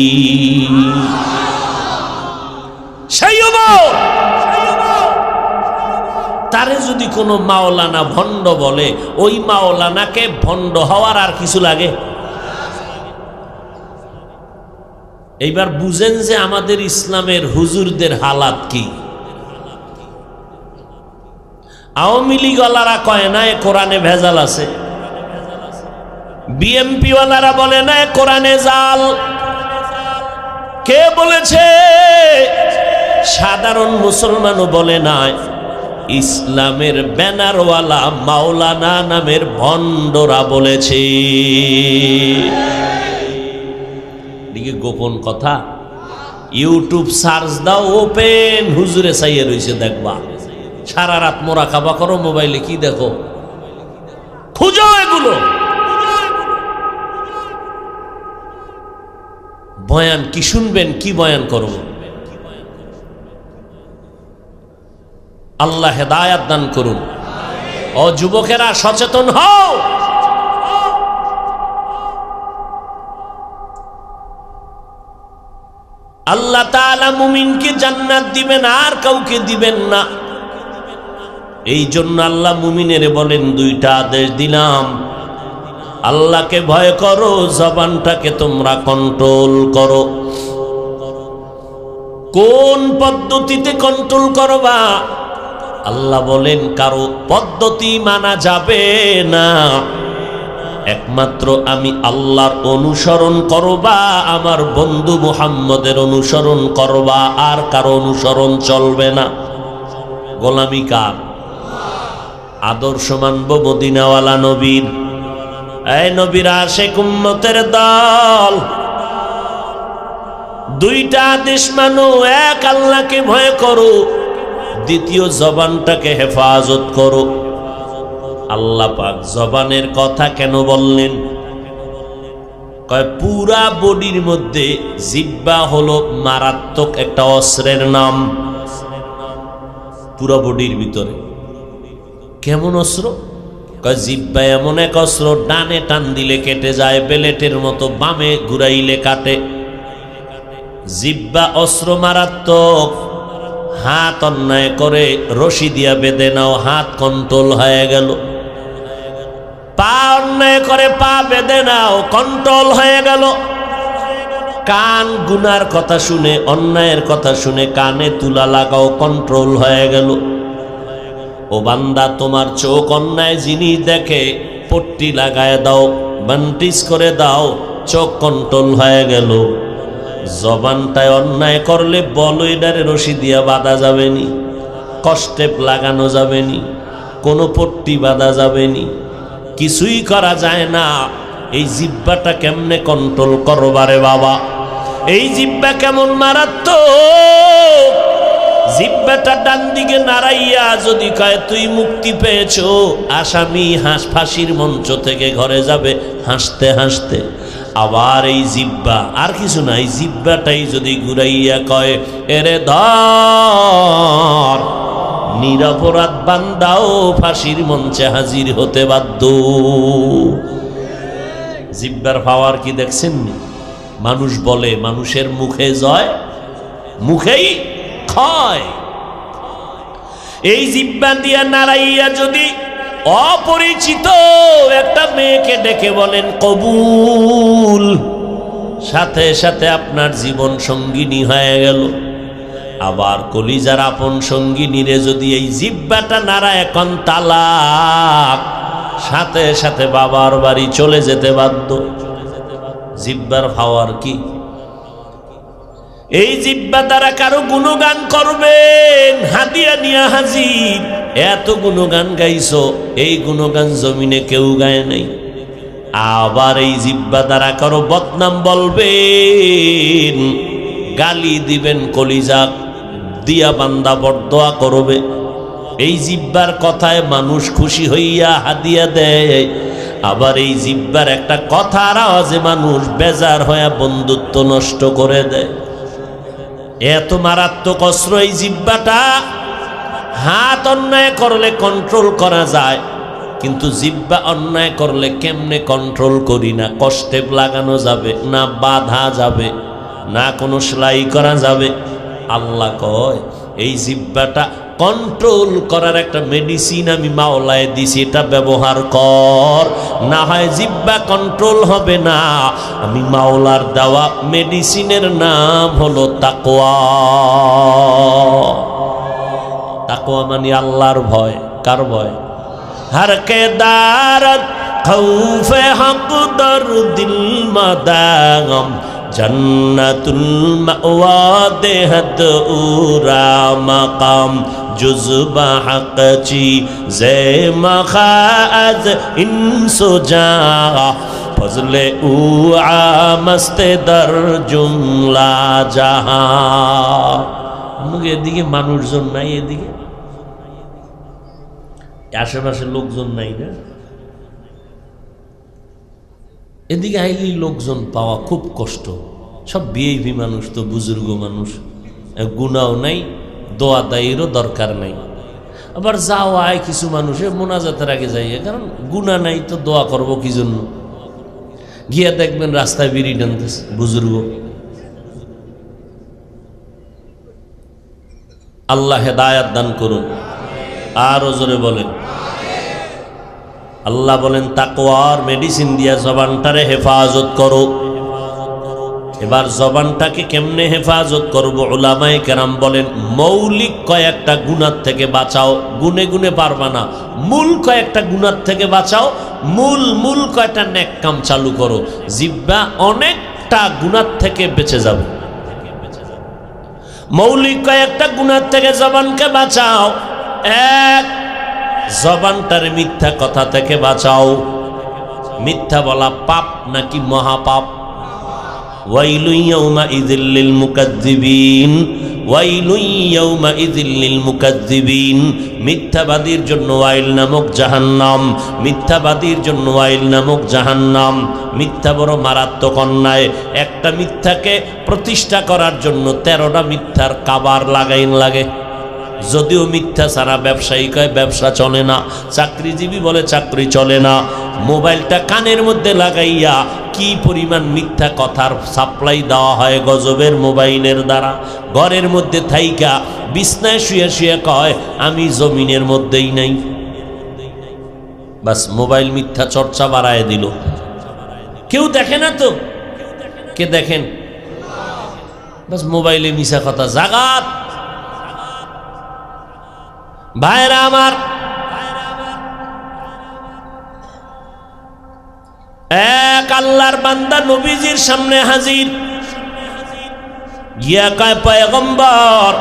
সেই ওমর, তারে যদি কোনো মাওলানা ভণ্ড বলে, ওই মাওলানাকে ভণ্ড হওয়ার আর কিছু লাগে? এইবার বুঝেন যে আমাদের ইসলামের হুজুরদের হালাত কি। আওয়ামী লীগওয়ালারা কয় না এ কোরআনে ভেজাল আছে, বিএমপি ওয়ালারা বলে না এ কোরআনে জাল। কে বলেছে? সাধারণ মুসলমানও বলে না, ইসলামের ব্যানারওয়ালা মাওলানা নামের ভণ্ডরা বলেছে। গোপন কথা, ইউটিউব সার্চ দাও, ওপেন, হুজুরে চাইয়ে রয়েছে, দেখবা। সারা রাত মোরাকাবা করো, মোবাইলে কি দেখো, খুঁজো এগুলো। বয়ান কি শুনবেন, কি বয়ান করব? আল্লাহ হেদায়াত দান করুন। ও যুবকেরা, সচেতন হও। আল্লাহ তাআলা মুমিনকে জান্নাত দিবেন, আর কাউকে দিবেন না। এই জন্য আল্লাহ মুমিনের বলেন, দুইটা আদেশ দিলাম, আল্লাহকে ভয় করো, জবানটাকে তোমরা কন্ট্রোল করো। কোন পদ্ধতিতে কন্ট্রোল করবা? আল্লাহ বলেন, কারো পদ্ধতি মানা যাবে না, একমাত্র আমি আল্লাহর অনুসরণ করবা, আমার বন্ধু মুহাম্মদের অনুসরণ করবা, আর কারো অনুসরণ চলবে না। গোলামি কার? আদর্শ মানব মদিনাওয়ালা নবীর। এই নবীর আশিক উম্মতের দল, দুইটা আদেশ মানো, এক আল্লাহকে ভয় করো, দ্বিতীয় জবানটাকে হেফাজত করো। আল্লাহ পাক জবানের কথা কেন বললেন? কয় পুরা বডির মধ্যে জিহ্বা হলো মারাত্মক একটা অস্ত্রের নাম। পুরা বডির ভিতরে কেমন অস্ত্র? কয় জিহ্বা এমন এক অস্ত্র, ডানে টান দিলে কেটে যায়, বেলেটের মতো, বামে ঘুরাইলে কাটে। জিহ্বা অস্ত্র মারাত্মক। হাত অন্যায় করে রশি দিয়া বেঁধে নাও, হাত কন্ট্রোল হয়ে গেল। পা অন্যায় করে পা বেঁধে নাও, কন্ট্রোল হয়ে গেল। কান গুনার কথা শুনে, অন্যায়ের কথা শুনে কানে তুলা লাগাও, কন্ট্রোল হয়ে গেল। ও বান্দা, তোমার চোখ অন্যায় জিনিস দেখে, পট্টি লাগায় দাও, বান্টিস করে দাও, চোখ কন্ট্রোল হয়ে গেল। জবানটায় অন্যায় করলে বলো, এটারে রশি দিয়া বাঁধা যাবেনি, কষ্টেপ লাগানো যাবেনি, কোনো পট্টি বাঁধা যাবেনি, কিছুই করা যায় না। এই জিহ্বাটা কেমনে কন্ট্রোল করবারে বাবা? এই জিহ্বা কেমন মারাত্মক! জিহ্বাটা ডান দিকে নাড়াইয়া যদি কয় তুই মুক্তি পেয়েছো, আসামি ফাঁসির মঞ্চ থেকে ঘরে যাবে হাসতে হাসতে। আবার এই জিহ্বা, আর কিছু না, এই জিহ্বাটাই যদি ঘুরাইয়া কয় এরে ধর, নিরপরাধ বান্দাও ফাঁসির মঞ্চে হাজির হতে বাধ্য। জিহ্বার পাওয়ার কি দেখছেন? মানুষ বলে মানুষের মুখে জয়, মুখেই ক্ষয়। এই জিহ্বা দিয়া নাড়াইয়া যদি অপরিচিত একটা মেয়েকে ডেকে বলেন কবুল, সাথে সাথে আপনার জীবন সঙ্গিনী হয়ে গেল। আবার কলিজার আপন সঙ্গিনীরে যদি এই জিহ্বাটা নাড়া এখন তালাক, সাথে সাথে বাবার বাড়ি চলে যেতে বাধ্য। জিহ্বার পাওয়ার কি! এই জিহ্বা দ্বারা কারো গুণগান করবেন, হাদিয়া নিয়া হাজির। এত গুণগান গাইছো, এই গুণগান জমিনে কেউ গায় নাই। আবার এই জিহ্বা দ্বারা কারো বদনাম বলবেন, গালি দিবেন, কলিজা দিয়া বান্দা বরদোয়া করবে। এই জিহ্বার কথায় মানুষ খুশি হইয়া হাদিয়া দেয়, আবার এই জিহ্বার একটা কথার আওয়াজে মানুষ বেজার হইয়া বন্ধুত্ব নষ্ট করে দেয়। এত মারাত্মক অস্ত্র এই জিহ্বাটা। হাত অন্যায় করলে কন্ট্রোল করা যায়, কিন্তু জিহ্বা অন্যায় করলে কেমনে কন্ট্রোল করি না। কষ্টে লাগানো যাবে না, বাধা যাবে না, কোনো সেলাই করা যাবে। আল্লাহ কয় এই জিহ্বাটা কন্ট্রোল করার একটা মেডিসিন আমি মাওলায় দিছি, এটা ব্যবহার কর, না হয় জিহ্বা কন্ট্রোল হবে না। আমি মাওলার দেওয়া মেডিসিনের নাম হলো তাকওয়া। তাকওয়া মানে আল্লাহর ভয়। কার ভয়? हर के दारत खौफे हक दर दिल मदागम जन्नतुल मअवा देहत उरा मकाम जुज़बा हक ची जे मखाज इंसो जा फजले उ आमस्ते दर जुमला जहां। এদিকে মানুষজন নাই, এদিকে আশেপাশে লোকজন নাই না, এদিকে আইলেই লোকজন পাওয়া খুব কষ্ট। সব ভিআইপি মানুষ, তো বুজুর্গ মানুষ, গুনাও নাই, দোয়া দায়েরও দরকার নাই। আবার যাও আয় কিছু মানুষে মোনাজাতের আগে যাই, কারণ গুনাহ নাই তো দোয়া করবো কি জন্য। গিয়া দেখবেন রাস্তায় বিড়ি টানতেছে বুজুর্গ। আল্লাহ হেদায়াত দান করুন। আরো জোরে বলেন। আল্লাহ বলেন তাকওয়ার মেডিসিন দিয়া জবানটারে হেফাজত করো। এবার জবানটাকে কেমনে হেফাজত করব? উলামায়ে কেরাম বলেন মৌলিক কয়েকটা গুনাহ থেকে বাঁচাও। গুনে গুনে পারবা না, মূল কয়েকটা গুনাহ থেকে বাঁচাও। মূল কয়েকটা নেক কাম চালু করো, জিহ্বা অনেকটা গুনাহ থেকে বেঁচে যাবে। মৌলিক কয়েকটা গুনাহ থেকে জবানকে বাঁচাও। এক, জবানটার মিথ্যা কথা থেকে বাঁচাও। মিথ্যা বলা পাপ নাকি মহাপাপ? ওয়াইলু ইয়াউমাইযিল লিল মুকাজ্জিবিন, ওয়াইলু ইয়াউমাইযিল লিল মুকাজ্জিবিন। মিথ্যাবাদীর জন্য ওয়াইল নামক জাহান্নাম, মিথ্যাবাদীর জন্য ওয়াইল নামক জাহান্নাম। মিথ্যা বড় মারাত্মক অন্যায়। একটা মিথ্যাকে প্রতিষ্ঠা করার জন্য 13টা মিথ্যার কাবার লাগাইন লাগে। যদিও মিথ্যা ছাড়া ব্যবসায়ী কয় ব্যবসা চলে না, চাকরিজীবী বলে চাকরি চলে না। মোবাইলটা কানের মধ্যে লাগাইয়া কি পরিমাণ মিথ্যা কথার সাপ্লাই দেওয়া হয় গজবের মোবাইলের দ্বারা। ঘরের মধ্যে থাইকা বিছনায় শুয়ে শুয়ে কয় আমি জমিনের মধ্যেই নাই। বাস মোবাইল মিথ্যা চর্চা বাড়ায় দিল। কেউ দেখে না তো, কে দেখেন? বাস মোবাইলে মিশা কথা জাগাত। ভাইরা আমার, এক আল্লাহর বান্দা নবীজির সামনে হাজির, গিয়া কয় পয়গম্বর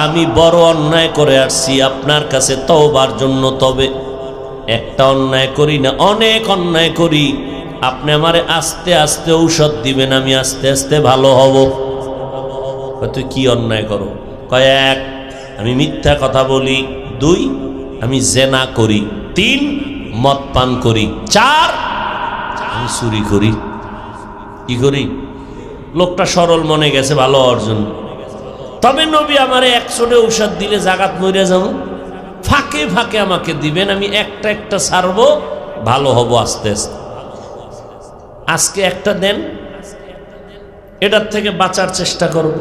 আমি বড় অন্যায় করে আসছি আপনার কাছে তওবার জন্য। তবে একটা অন্যায় করি না, অনেক অন্যায় করি। আপনি আমারে আস্তে আস্তে ঔষধ দিবেন, আমি আস্তে আস্তে ভালো হব। তুই কি অন্যায় করো? কয় এক, আমি মিথ্যা কথা বলি। 2, আমি জেনা করি। 3, মদ পান করি। 4, আমি চুরি করি। কি করি? লোকটা সরল মনে গেছে ভালো অর্জন। তবে নবী আমারে 100 ঔষধ দিলে জাগাত মরে যাব, ফাঁকে ফাঁকে আমাকে দিবেন, আমি একটা একটা ছাড়বো, ভালো হব আস্তে আস্তে। আজকে একটা দেন, এটার থেকে বাঁচার চেষ্টা করব।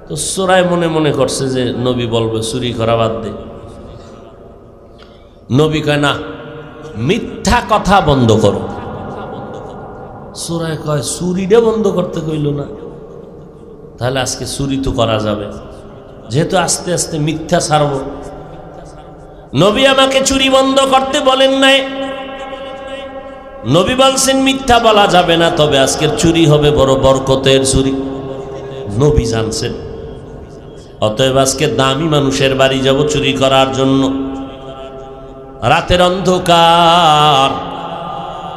তো চোরাই মনে মনে করছে যে নবী বলবে চুরি করা বাদ দে। নবী কয় না, মিথ্যা কথা বন্ধ করো। চোরাই কয় চুরিটা বন্ধ করতে কইল না, তাহলে আজকে চুরি তো করা যাবে, যেহেতু আস্তে আস্তে মিথ্যা ছাড়ব। নবী আমাকে চুরি বন্ধ করতে বলেন নাই, নবী বলছেন মিথ্যা বলা যাবে না, তবে আজকের চুরি হবে বড় বরকতের চুরি। নবী জানছেন। অতএব আজকে দামি মানুষের বাড়ি যাব চুরি করার জন্য, রাতের অন্ধকার,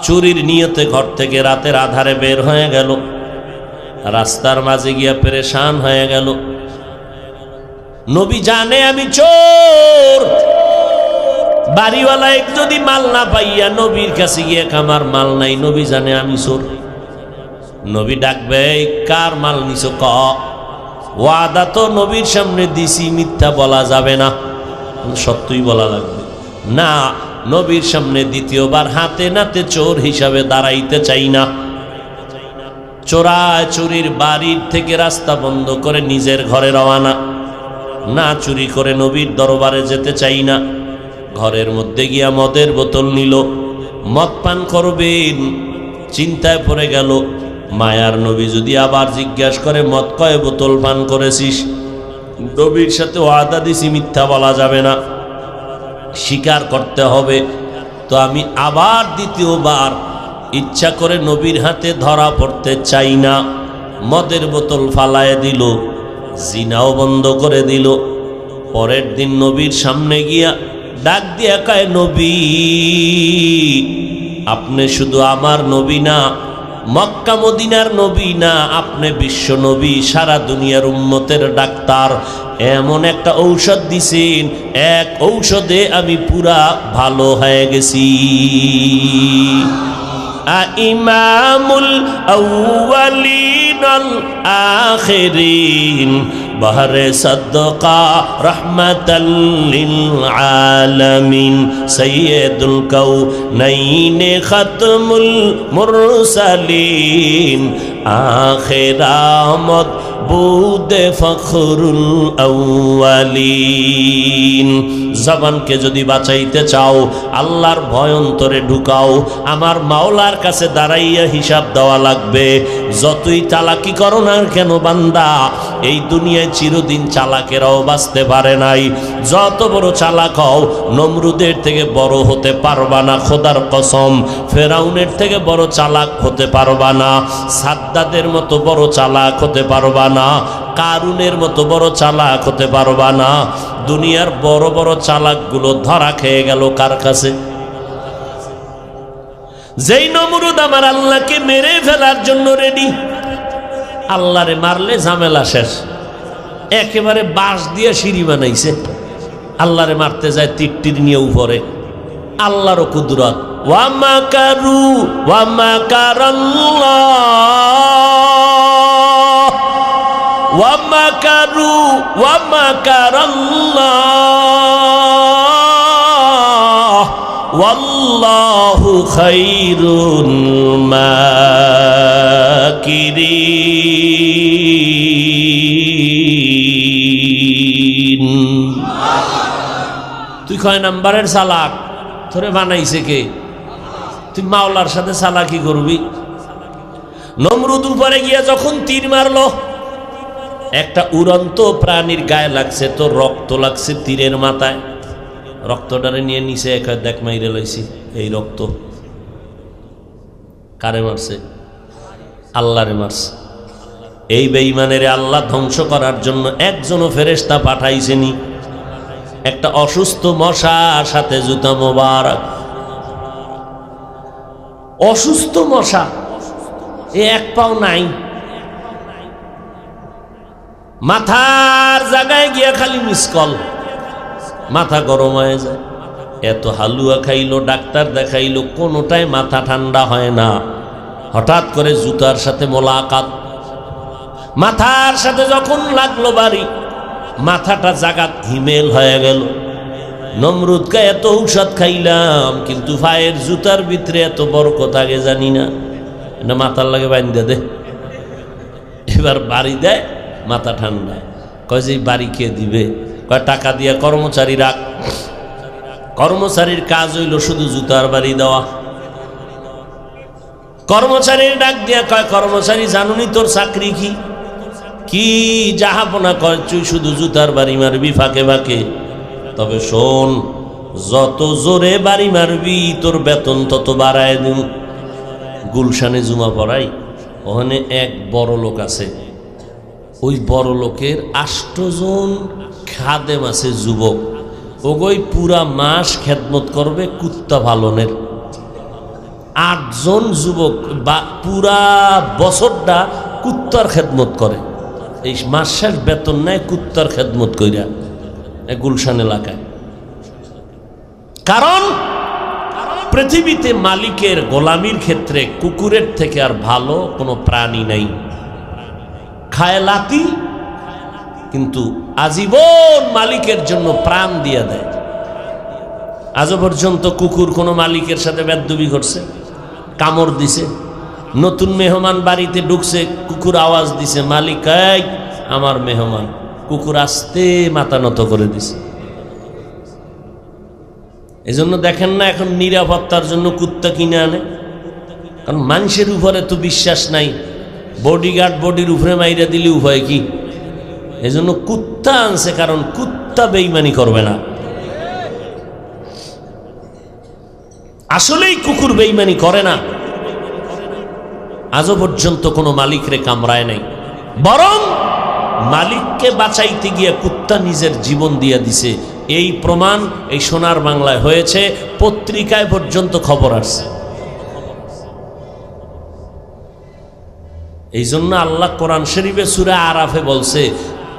চুরির নিয়তে ঘর থেকে রাতের আধারে বের হয়ে গেল, রাস্তার মাঝে গিয়া পেরেশান হয়ে গেল। নবী জানে আমি চোর, বাড়িওয়ালা এক যদি মাল না পাইয়া নবীর কাছে গিয়ে আমার মাল নাই, নবী জানে আমি চোর। নবী ডাকবে, কার মাল নিছো ক। ওয়াদা তো নবীর সামনে দিছি, মিথ্যা বলা যাবে না, সত্যই বলা লাগবে না। নবীর সামনে দ্বিতীয়বার হাতে নাতে চোর হিসাবে দাঁড়াইতে চাই না। চোরায় চুরির বাড়ির থেকে রাস্তা বন্ধ করে নিজের ঘরে রওয়ানা, না চুরি করে নবীর দরবারে যেতে চাই না। ঘরের মধ্যে গিয়া মদের বোতল নিল, মদ পান করবেন, চিন্তায় পড়ে গেল। মায়ার নবী যদি আবার জিজ্ঞাসা করে মদ কয় বোতল পান করেছিস, নবীর সাথে ওয়াদা দিছি মিথ্যা বলা যাবে না, স্বীকার করতে হবে। তো আমি আবার দ্বিতীয়বার ইচ্ছা করে নবীর হাতে ধরা পড়তে চাই না। মদের বোতল ফালায় দিল, জিনাও বন্ধ করে দিল। পরের দিন নবীর সামনে গিয়া ডাক দিয়া কয়, নবী আপনি শুধু আমার নবী না, মক্কা মদিনার নবী না, আপনি বিশ্ব নবী, সারা দুনিয়ার উম্মতের ডাক্তার। এমন একটা ঔষধ দিছেন, এক ঔষধে আমি পুরা ভালো হয়ে গেছি। ইমামুল আউয়ালিন আল আখিরিন বহরে সদকা রহমাতাল লিল আলামিন সাইয়্যিদুল কাউনাইন খাতমুল মুরসালিন আখিরামত বুদে ফখরুল আউয়ালিন। জবানকে যদি বাঁচাইতে চাও, আল্লাহর ভয় অন্তরে ঢুকাও। আমার মাওলার কাছে দাঁড়াইয়া হিসাব দেওয়া লাগবে। যতই চালাকি করো না কেন বান্দা, এই দুনিয়ায় চিরদিন চালাকেরাও বাঁচতে পারে নাই। যত বড় চালাক হও, নমরুদের থেকে বড় হতে পারবা না, খোদার কসম। ফেরাউনের থেকে বড় চালাক হতে পারবা না, সাদ্দাদের মতো বড় চালাক হতে পারবা না, কারুনের মতো বড় চালাক হতে পারবা না। দুনিয়ার বড় বড় চালাকগুলো ধরা খেয়ে গেল কার কাছে? যেই নমরুদ আমার আল্লাহকে মেরে ফেলার জন্য রেডি, আল্লাহরে মারলে ঝামেলা শেষ, একেবারে বাঁশ দিয়ে সিঁড়ি বানাইছে। আল্লাহরে মারতে যায় টিকটির নিয়ে উপরে। আল্লাহর কুদরত। ওয়ামাকারু ওয়ামাকারাল্লাহ ওয়ামাকারু ওয়ামাকারাল্লাহ ওয়াল্লাহু খায়রুল মাকিরিন। তুই কয় নাম্বারের চালাক? তোরে বানাইছে কে? তুই মাওলার সাথে চালাকি করবি? নমরুদ উপরে গিয়ে যখন তীর মারলো, একটা উড়ন্ত প্রাণীর গায়ে লাগছে, তো রক্ত লাগছে তীরের মাথায়। রক্তটারে নিয়ে নিচে এক দেখ মাইরে লাইছি। এই রক্ত কারে মারছে? আল্লাহরে মারছে। এই বেঈমানের আল্লাহ ধ্বংস করার জন্য একজনও ফেরেশতা পাঠাইছেনি। একটা অসুস্থ মশার সাথে জুতা মোবারক। অসুস্থ মশা, এ এক পাও নাই, মাথার জায়গায় গিয়া খালি মিসকল, মাথা গরম হয়ে যায়। এত হালুয়া খাইলো, ডাক্তার দেখাইলো, কোনোটাই মাথা ঠান্ডা হয় না। হঠাৎ করে জুতার সাথে মোলাকাত, মাথার সাথে যখন লাগলো বাড়ি, মাথাটা জাগাত হিমেল হয়ে গেল। নমরুদকে এত ঔষধ খাইলাম, কিন্তু ভাইয়ের জুতার ভিতরে এত বরকত আগে জানি না, এটা মাথার লাগে বান্ধে দে। এবার বাড়ি দেয়, মাথা ঠান্ডা। কয় যে বাড়ি কে দিবে? কয় টাকা দিয়া কর্মচারী রাখ। কর্মচারীর কাজ হইল শুধু জুতার বাড়ি দেওয়া। কর্মচারীর ডাক দিয়া কয়, কর্মচারী জানুনি তোর চাকরি কি? কি জাহাপনা কয়, তুই শুধু জুতার বাড়ি মারবি ফাঁকে ফাঁকে। তবে শোন, যত জোরে বাড়ি মারবি তোর বেতন তত বাড়ায় দিন। গুলশানে জুমা পড়াই, ওখানে এক বড় লোক আছে, ওই বড় লোকের 8 জন খাদেম আছে যুবক, ওগোই পুরা মাস খেদমত করবে কুত্তা পালনের। 8 জন যুবক বা পুরা বছরটা কুত্তার খেদমত করে, এই মাসের বেতন নেয় কুত্তার খেদমত কইরা গুলশান এলাকায়। কারণ পৃথিবীতে মালিকের গোলামির ক্ষেত্রে কুকুরের থেকে আর ভালো কোনো প্রাণী নাই। খায় লাতি, কিন্তু আজীবন মালিকের জন্য প্রাণ দিয়ে দেয়। আজও পর্যন্ত কুকুর কোনো মালিকের সাথে বেদবি করছে, কামড় দিছে? নতুন মেহমান বাড়িতে ঢুকছে, কুকুর আওয়াজ দিছে, মালিক এই আমার মেহমান, কুকুর আসতে মাথা নত করে দিছে। এজন্য দেখেন না এখন নিরাপত্তার জন্য কুত্তা কিনে আনে, কারণ মানুষের উপরে তো বিশ্বাস নাই, বডিগার্ড বডির উপরে মাইরা দিলে উপায় কি? এজন্য কুত্তা আনছে, কারণ কুত্তা বেঈমানি করবে না। আসলেই কুকুর বেঈমানি করে না, আজও পর্যন্ত কোনো মালিকরে কামড়ায় নাই, বরং মালিককে বাঁচাইতে গিয়ে কুত্তা নিজের জীবন দিয়ে দিছে। এই প্রমাণ এই সোনার বাংলায় হয়েছে, পত্রিকায় পর্যন্ত খবর আসছে। এই জন্য আল্লাহ কোরআন শরীফে সূরা আরাফে বলছে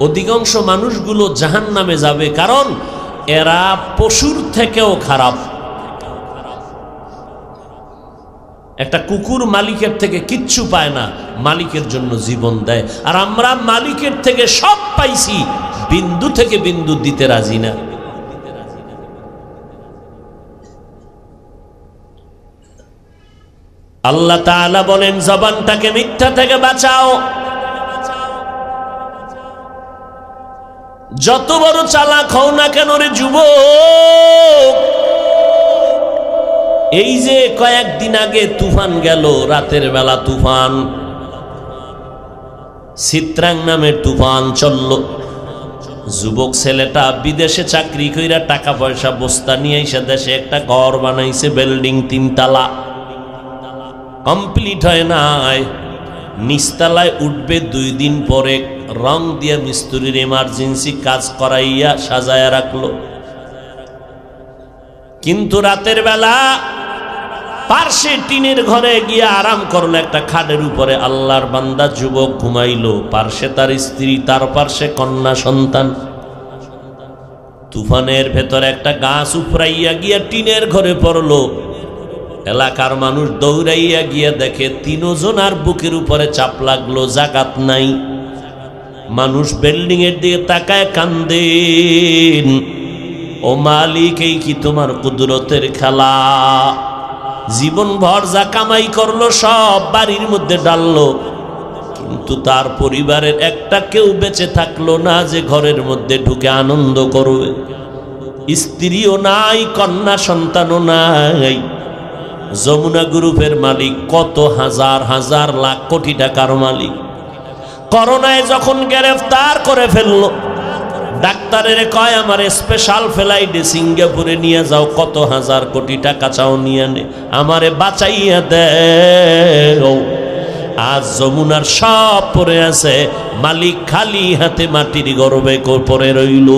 অধিকাংশ মানুষগুলো জাহান্নামে যাবে, কারণ এরা পশুর থেকেও খারাপ। একটা কুকুর মালিকের থেকে কিচ্ছু পায় না, মালিকের জন্য জীবন দেয়। আর আমরা মালিকের থেকে সব পাইছি, বিন্দু থেকে বিন্দু দিতে রাজি না। আল্লাহ তাআলা বলেন জবানটাকে মিথ্যা থেকে বাঁচাও। যত বড় চালাক হও না কেন রে যুবক, এই যে কয়েকদিন আগে তুফান গেল, রাতের বেলা তুফান, চিত্রাং নামের তুফান চলল। যুবক ছেলেটা বিদেশে চাকরি কইরা টাকা পয়সা বস্তা নিয়ে এসে দেশে একটা ঘর বানাইছে, বিল্ডিং 3 তলা, কমপ্লিট হয় নাই, নিচতলায় উঠবে 2 দিন পরে। রং দিয়ে মিস্ত্রির এমার্জেন্সি কাজ করাইয়া সাজায়া রাখলো, কিন্তু রাতের বেলা পার্শ্বে টিনের ঘরে গিয়ে আরাম করলো একটা খাটের উপরে। আল্লাহর বান্দা যুবক ঘুমাইলো, পার্শ্বে তার স্ত্রী, তার পার্শ্বে কন্যা সন্তান। তুফানের ভেতরে একটা গাছ উপড়াইয়া গিয়া টিনের ঘরে পড়লো। এলাকার মানুষ দৌড়াইয়া গিয়া দেখে 3 জনার বুকের উপরে চাপ লাগলো, জাগাত নাই। মানুষ বিল্ডিং এর দিকে তাকায় কান্দেন, ও মালিক এই কি তোমার কুদরতের খেলা? জীবন ভর যা কামাই করলো সব বাড়ির মধ্যে ডাললো, কিন্তু তার পরিবারের একটা কেউ বেঁচে থাকলো না যে ঘরের মধ্যে ঢুকে আনন্দ করবে। স্ত্রীও নাই, কন্যা সন্তানও নাই। যমুনা গ্রুপের মালিক কত হাজার হাজার লাখ কোটি টাকার মালিক, করোনায় যখন গ্রেফতার করে ফেললো, ডাক্তারের কয় আমার স্পেশাল ফ্লাইটে সিঙ্গাপুরে নিয়ে যাও, কত হাজার কোটি টাকা চাও নিয়ে নে, আমারে বাঁচাইয়া দেও। আজ যমুনার সব পড়ে আছে, মালিক খালি হাতে মাটির গর্বে পড়ে রইল।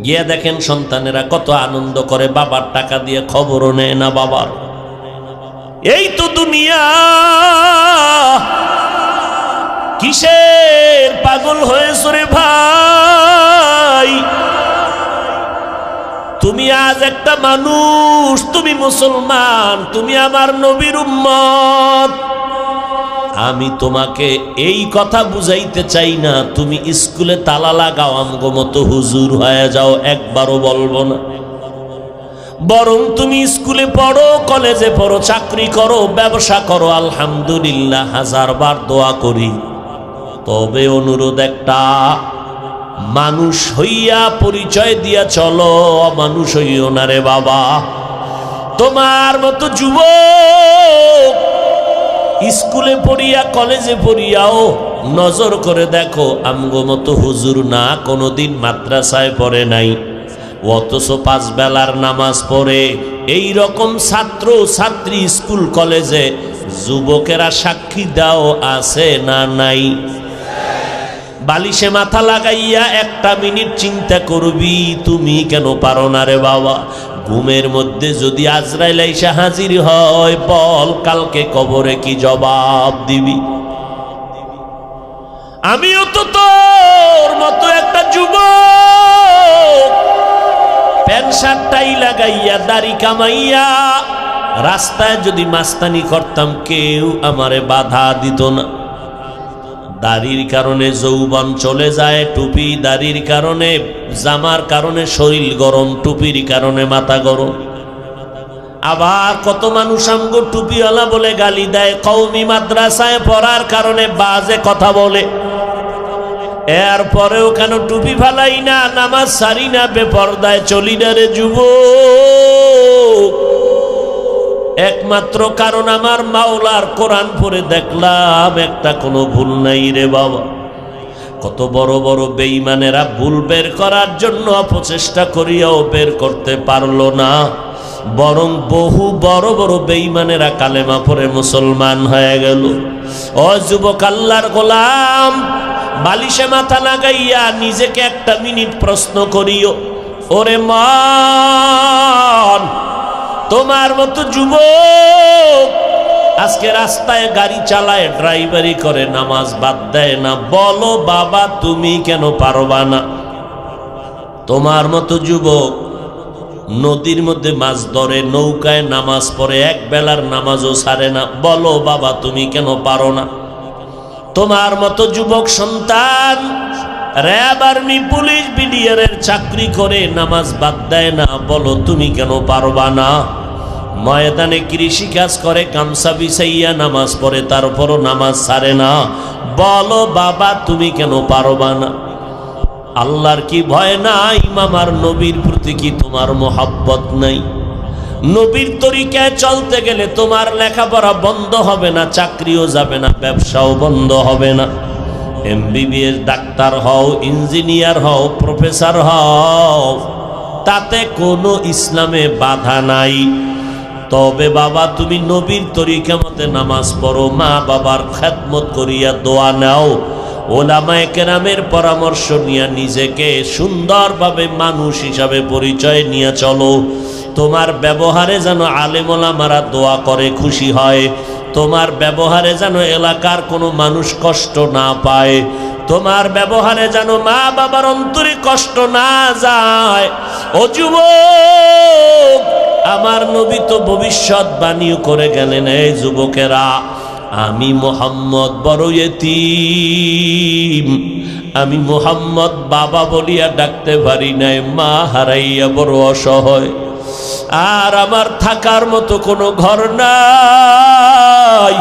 গিয়া দেখেন সন্তানেরা কত আনন্দ করে, বাবার টাকা দিয়ে খবরও নেয় না বাবার। এই তো দুনিয়া, কিসের পাগল হয়েছো রে ভাই? তুমি আজ একটা মানুষ, তুমি মুসলমান, তুমি আমার নবীর উম্মত। আমি তোমাকে এই কথা বুঝাইতে চাই না তুমি স্কুলে তালা লাগাও, আমগো মতো হুজুর হয়ে যাও, একবারও বলবো না। বরং তুমি স্কুলে পড়ো, কলেজে পড়ো, চাকরি করো, ব্যবসা করো, আলহামদুলিল্লাহ, 1000 বার দোয়া করি। তবে অনুরোধ একটা, মানুষ হইয়া পরিচয় দিয়া চলো, অমানুষ হইও না রে বাবা। তোমার মতো যুবক স্কুলে পড়িয়া কলেজে পড়িয়াও নজর করে দেখো, আমগো মতো হুজুর না, কোনোদিন মাদ্রাসায় পড়ে নাই, অথচ 5 বেলার নামাজ পড়ে। এই রকম ছাত্র ছাত্রী স্কুল কলেজে যুবকেরা সাক্ষী দাও আছে না নাই? বালিশে মাথা লাগাইয়া একটা মিনিট চিন্তা করবি, তুমি কেন পারো না রে বাবা? ঘুমের মধ্যে যদি আজরাইল আইসা হাজির হয়, বল কালকে কবরে কি জবাব দিবি? আমিও তো তোর মতো একটা যুবক, প্যান্ট শার্টটাই লাগাইয়া দাড়ি কামাইয়া রাস্তায় যদি মাস্তানি করতাম, কেউ আমারে বাধা দিত না। দাড়ির কারণে যৌবন চলে যায়, টুপি দাড়ির কারণে, জামার কারণে শরীর গরম, টুপির কারণে মাথা গরম। আবার কত মানুষ আমগো টুপিওয়ালা বলে গালি দেয়, কওমি মাদ্রাসায় পড়ার কারণে বাজে কথা বলে। এরপরেও কেন টুপি ফালাই না, নামাজ সারি না, বেপরদায় চলি না রে যুবক? একমাত্র কারণ আমার মাওলার কোরআন পড়ে দেখলাম একটা কোনো ভুল নাই রে বাবা। কত বড় বড় বেঈমানেরা ভুল বের করার জন্য অপচেষ্টা করিয়াও বের করতে পারলো না, বরং বহু বড় বড় বেঈমানেরা কালেমা পড়ে মুসলমান হয়ে গেল। ও যুবক, আল্লাহর গোলাম, বালিশে মাথা লাগাইয়া নিজেকে একটা মিনিট প্রশ্ন করিও, ওরে মান, তোমার মতো যুবক আজকে রাস্তায় গাড়ি চালায়, ড্রাইভারি করে, নামাজ বাদ দেয় না, বলো বাবা তুমি কেন পারবা না? তোমার মতো যুবক নদীর মধ্যে মাছ ধরে, নৌকায় নামাজ পড়ে, এক বেলার নামাজও ছাড়ে না, বলো বাবা তুমি কেন পারো না? তোমার মতো যুবক সন্তান র্যাব, আর্মি, পুলিশ, বিডিআরের চাকরি করে, নামাজ বাদ দেয় না, বলো তুমি কেন পারবা না? ময়দানে কৃষি কাজ করে, গামছা বিছাইয়া নামাজ পড়ে, তারপরও নামাজ ছাড়ে না, বলো বাবা তুমি কেন পারবা না? আল্লাহর কি ভয় নাই? আমার নবীর প্রতি কি তোমার মোহাব্বত নাই? নবীর তরিকায় চলতে গেলে তোমার লেখাপড়া বন্ধ হবে না, চাকরিও যাবে না, ব্যবসাও বন্ধ হবে না। এমবিবিএস ডাক্তার হও, ইঞ্জিনিয়ার হও, প্রফেসর হও, তাতে কোনো ইসলামে বাধা নাই। তবে বাবা তুমি নবীর তরিকা মতে নামাজ পড়ো, মা বাবার খেদমত করিয়া দোয়া নাও, ওলামায়ে কেরামের পরামর্শ নিয়ে নিজেকে সুন্দরভাবে মানুষ হিসাবে পরিচয় নিয়ে চলো। তোমার ব্যবহারে যেন আলেম ওলামারা দোয়া করে, খুশি হয়। তোমার ব্যবহারে যেন এলাকার কোনো মানুষ কষ্ট না পায়। তোমার ব্যবহারে যেন মা বাবার অন্তরে কষ্ট না যায়। ও যুবক, আমার নবী তো ভবিষ্যৎবাণীও করে গেলেন, এই যুবকেরা আমি মুহাম্মদ বড় ইতিম, আমি মুহাম্মদ বাবা বলিয়া ডাকতে পারি নাই, মা হারাইয়া বড় অসহায়, আর আমার থাকার মতো কোনো ঘর নাই।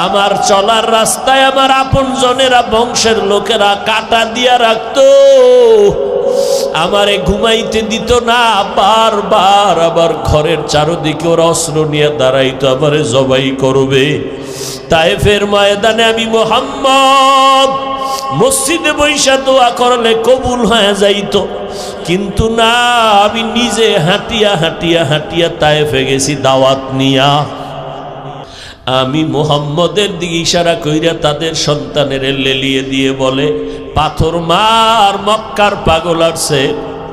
আমার চলার রাস্তায় আমার আপনজনেরা, বংশের লোকেরা কাঁটা দিয়া রাখতো, আমারে ঘুমাইতে দিত না, বারবার আবার ঘরের চারদিকে ওরা অস্ত্র নিয়ে দাঁড়াইতো, আমারে জবাই করবে। তায়েফের ময়দানে আমি মুহাম্মদ মসজিদে বৈশা দোয়া করলে কবুল হয়ে যাইত, কিন্তু না, আমি নিজে হাঁটিয়া হাঁটিয়া হাঁটিয়া তায়েফে গেছি দাওয়াত নিয়া। আমি মুহাম্মদের দিকে ইশারা কইরা তাদের সন্তানের লেলিয়ে দিয়ে বলে, পাথর মার, মক্কার পাগল আসছে,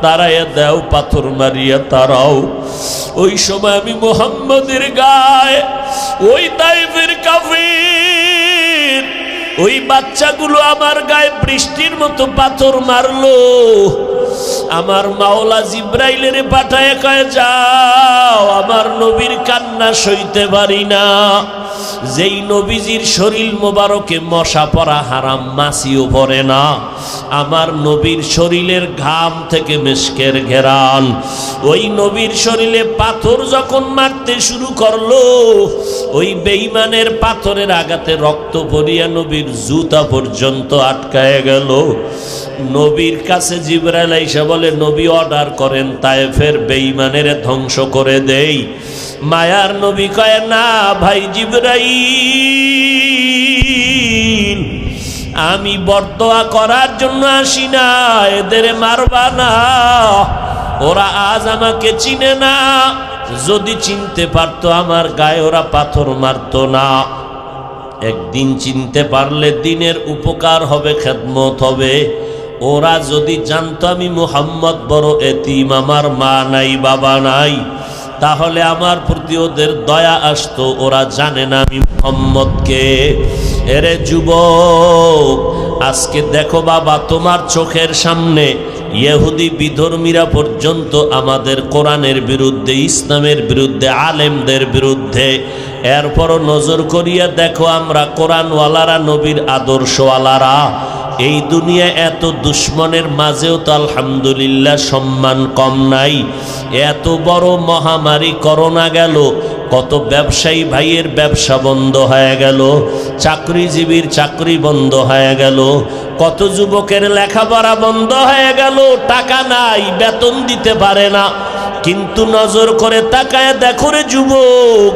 তারাইয়া দেও, পাথর মারিয়া তারাও। ওই সময় আমি মুহাম্মদের গায়ে ওই তায়েফের কাফির, ওই বাচ্চাগুলো আমার গায়ে বৃষ্টির মতো পাথর মারলো। আমার মাওলা জিব্রাইলের পাঠায় কয়, যাও, আমার নবীর কান্না সইতে পারি না। যেই নবীজির শরীর মোবারকে মশা পড়া হারাম, মাছিও পড়ে না, আমার নবীর শরীরের ঘাম থেকে মেশকের ঘেরান, ওই নবীর শরীরে পাথর যখন মারতে শুরু করলো, ওই বেঈমানের পাথরের আঘাতে রক্ত পড়িয়া নবীর জুতা পর্যন্ত আটকায় গেল। নবীর কাছে জিবরাইল আইসা বলে, নবী অর্ডার করেন তায়েফের বেঈমানের ধ্বংস করে দেই। মায়ার নবী কয়, না ভাই জিবরাইল, আমি বরদোয়া করার জন্য আসি না, এদের মারবা না, ওরা আজ আমাকে চিনে না, যদি চিনতে পারতো আমার গায়ে ওরা পাথর মারতো না। একদিন চিনতে পারলে দিনের উপকার হবে, খেদমত হবে। ওরা যদি জানতো আমি মুহাম্মদ বড় এতিম, আমার মা নাই বাবা নাই, তাহলে আমার প্রতি ওদের দয়া আসতো। ওরা জানে না আমি মুহাম্মদকে। এরে যুবক, আজকে দেখো বাবা, তোমার চোখের সামনে ইহুদি বিধর্মীরা পর্যন্ত আমাদের কোরআনের বিরুদ্ধে, ইসলামের বিরুদ্ধে, আলেমদের বিরুদ্ধে। এরপরও নজর করিয়া দেখো আমরা কোরআনওয়ালারা, নবীর আদর্শওয়ালারা, এই দুনিয়া এত দুশ্মনের মাঝেও তো আলহামদুলিল্লাহ সম্মান কম নাই। এত বড় মহামারী করোনা গেল, কত ব্যবসায়ী ভাইয়ের ব্যবসা বন্ধ হয়ে গেল, চাকরিজীবীর চাকরি বন্ধ হয়ে গেল, কত যুবকের লেখাপড়া বন্ধ হয়ে গেল। টাকা নাই, বেতন দিতে পারে না। কিন্তু নজর করে তাকায় দেখো রে যুবক,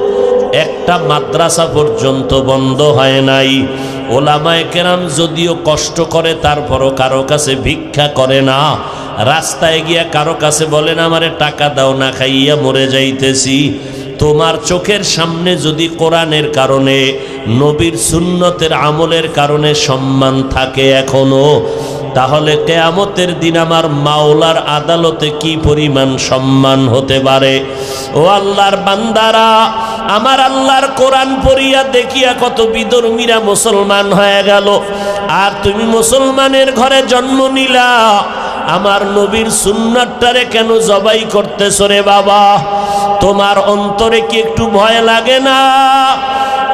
একটা মাদ্রাসা পর্যন্ত বন্ধ হয় নাই। ওলামায়ে কেরাম যদিও কষ্ট করে, তারপরও কারো কাছে ভিক্ষা করে না। রাস্তায় গিয়া কারো কাছে বলেন আমারে টাকা দাও, না খাইয়া মরে যাইতেছি। তোমার চোখের সামনে যদি কোরআনের কারণে, নবীর সুন্নতের আমলের কারণে সম্মান থাকে এখনো, তাহলে কিয়ামতের দিন আমার মাওলার আদালতে কি পরিমাণ সম্মান হতে পারে। ও আল্লাহর বান্দারা, আমার আল্লাহর কোরআন পড়িয়া দেখিয়া কত বিধর্মীরা মুসলমান হয়ে গেল। আর তুমি মুসলমানের ঘরে জন্ম নিলা, আমার নবীর সুন্নাতটারে কেন জবাই করতেছো রে বাবা? তোমার অন্তরে কি একটু ভয় লাগে না?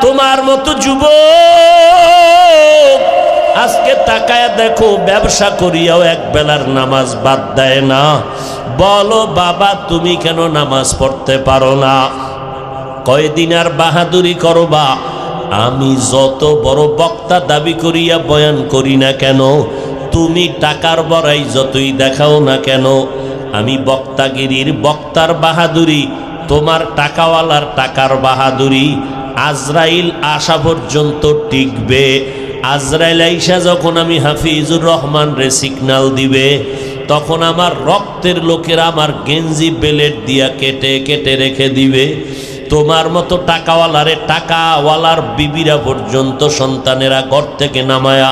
তোমার মতো যুবক আজকে তাকায় দেখো, ব্যবসা করিয়াও এক বেলার নামাজ বাদ দেয় না। বলো বাবা, তুমি কেন নামাজ পড়তে পারো না? কয়দিন আর বাহাদুরি করবা? আমি যত বড় বক্তা দাবি করিয়া বয়ান করি না কেন, তুমি টাকার বড়াই যতই দেখাও না কেন, আমি বক্তাগিরির বক্তার বাহাদুরি, তোমার টাকাওয়ালার টাকার বাহাদুরি আজরাইল আসা পর্যন্ত টিকবে। আজরাইল আইসা যখন আমি হাফিজুর রহমান রে সিগনাল দিবে, তখন আমার রক্তের লোকেরা আমার গেঞ্জি বেলেট দিয়া কেটে কেটে রেখে দিবে। তোমার মতো টাকাওয়ালারে, টাকাওয়ালার বিবিরা পর্যন্ত সন্তানেরা ঘর থেকে নামায়া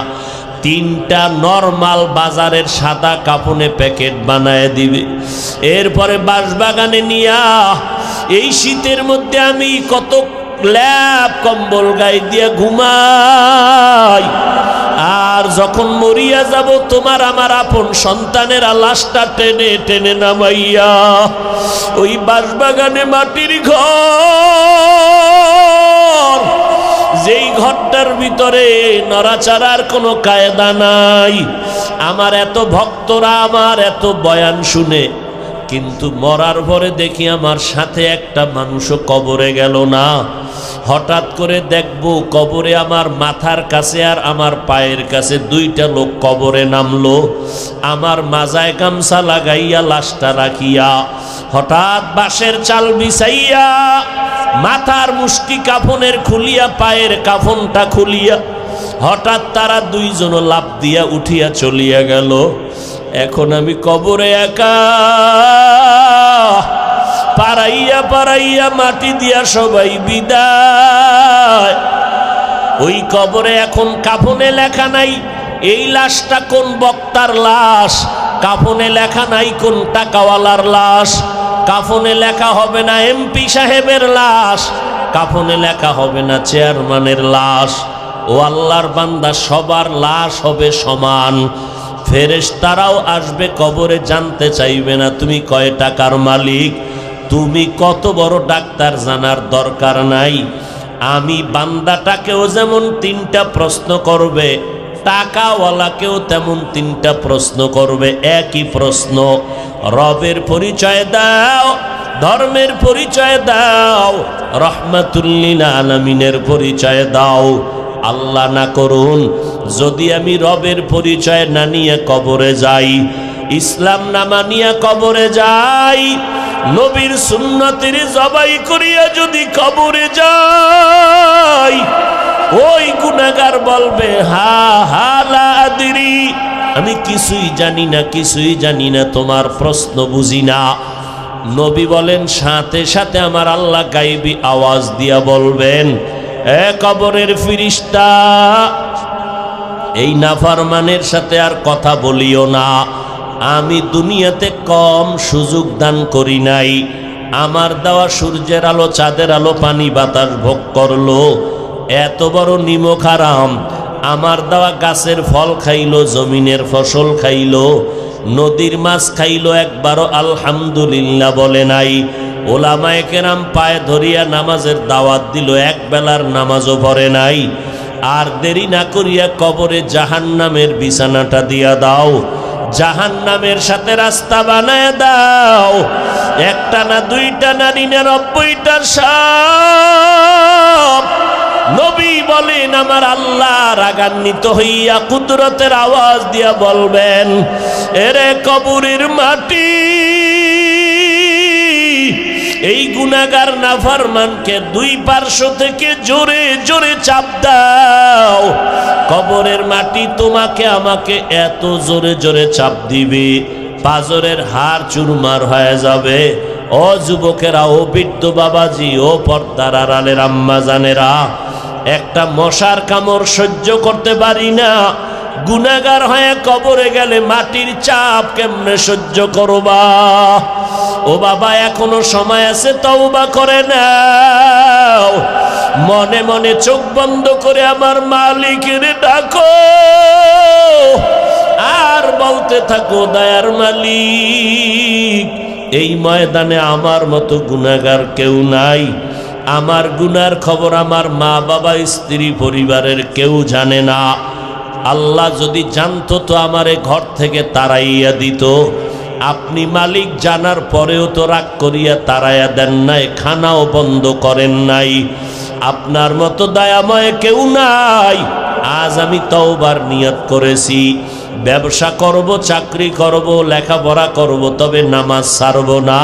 3টা নরমাল বাজারের সাদা কাপনে প্যাকেট বানায় দিবে। এরপরে বাঁশবাগানে নিয়া এই শীতের মধ্যে আমি কত ল্যাপ কম্বল গায়ে দিয়ে ঘুমাই। আর যখন মরিয়া যাব, তোমার আমার আপন সন্তানেরা লাশটা টেনে টেনে নামাইয়া ওই বাঁশবাগানে মাটির ঘর, যেই ঘরটার ভিতরে নড়াচড়ার কোনো কায়দা নাই। আমার এত ভক্তরা আমার এত বয়ান শুনে, কিন্তু মরার পরে দেখি আমার সাথে একটা মানুষও কবরে গেল না। হঠাৎ করে দেখবো কবরে আমার মাথার কাছে আর আমার পায়ের কাছে 2টা লোক কবরে নামলো। আমার মাজায় গামছা লাগাইয়া লাশটা রাখিয়া, হঠাৎ বাঁশের চাল বিছাইয়া, মাথার মুষ্টি কাফনের খুলিয়া, পায়ের কাফনটা খুলিয়া, হঠাৎ তারা 2 জন লাফ দিয়া উঠিয়া চলিয়া গেল। এখন আমি কবরে একা, পাড়াইয়া পাড়াইয়া মাটি দিয়া সবাই বিদায়। ওই কবরে এখন কাফনে লেখা নাই এই লাশটা কোন বক্তার লাশ, কাফনে লেখা নাই কোন টাকাওয়ালার লাশ, কাফনে লেখা হবে না এমপি সাহেবের লাশ, কাফনে লেখা হবে না চেয়ারম্যানের লাশ। ও আল্লাহর বান্দা, সবার লাশ হবে সমান। ফেরেশতারাও আসবে কবরে, জানতে চাইবে না তুমি কয় টাকার মালিক, তুমি কত বড় ডাক্তার, জানার দরকার নাই। আমি বান্দাটাকেও যেমন 3টা প্রশ্ন করবে, টাকাওয়ালাকেও তেমন 3টা প্রশ্ন করবে। একই প্রশ্ন, রবের পরিচয় দাও, ধর্মের পরিচয় দাও, রহমাতুল লিল আলামিনের পরিচয় দাও। আল্লাহ না করুন যদি আমি রবের পরিচয় না নিয়ে কবরে যাই, ইসলাম না মানিয়া কবরে যাই, নবীর সুন্নতের জবাই করিয়া যদি কবরে যাই, ওই গুনাহগার বলবে হা হা লা আদরি, আমি কিছুই জানি না, কিছুই জানি না, তোমার প্রশ্ন বুঝি না। নবী বলেন সাথে সাথে আমার আল্লাহ গায়েবী আওয়াজ দিয়া বলবেন, এ কবরের ফিরিস্তা, এই নাফরমানের সাথে আর কথা বলিও না। আমি দুনিয়াতে কম সুযোগ দান করি নাই। আমার দেওয়া সূর্যের আলো, চাঁদের আলো, পানি বাতাস ভোগ করলো, এত বড় নিমক হারাম। আমার দেওয়া গাছের ফল খাইলো, জমিনের ফসল খাইলো, নদীর মাছ খাইলো, একবারও আলহামদুলিল্লাহ বলে নাই। ওলামায়ে কেরাম পায়ে ধরিয়া নামাজের দাওয়াত দিল, এক বেলার নামাজও পড়ে নাই। আর দেরি না করিয়া কবরে জাহান্নামের বিছানাটা দিয়া দাও, জাহান্নামের সাথে রাস্তা বানায় দাও। একটা না, দুইটা না, 99টা সাপ। নবী বলেন আমার আল্লাহ রাগান্বিত হইয়া কুদরতের আওয়াজ দিয়া বলবেন, এরে কবরের মাটি, এই গুনাহগার নাফরমানকে দুই পার্শ্ব থেকে জোরে জোরে চাপ দাও। কবরের মাটি তোমাকে আমাকে এত জোরে জোরে চাপ দিবে, পাজরের হাড় চুরমার হয়ে যাবে। ও যুবকেরা, ও বৃদ্ধ বাবাজি, ও পর্দার আড়ালের আম্মা জানেরা, একটা মশার কামড় সহ্য করতে পারি না। গুনাহগার হয়ে কবরে গেলে মাটির চাপ কেমনে সহ্য করবা? ও বাবা, এখনো সময় আছে, তওবা করে নাও। মনে মনে চোখ বন্ধ করে আমার মালিকের ডাকো আর বলতে থাকো, দয়ার মালিক, এই ময়দানে আমার মতো গুনাহগার কেউ নাই। আমার গুনার খবর আমার মা বাবা, স্ত্রী, পরিবারের কেউ জানে না। আল্লাহ যদি জানতো তো আমারে ঘর থেকে তাড়াইয়া দিত। আপনি মালিক জানার পরেও তো রাগ করিয়া তাড়াইয়া দেন নাই, খানাও বন্ধ করেন নাই। আপনার মতো দয়াময় কেউ নাই। আজ আমি তওবার নিয়ত করেছি, ব্যবসা করব, চাকরি করব, লেখাপড়া করব, তবে নামাজ ছাড়ব না,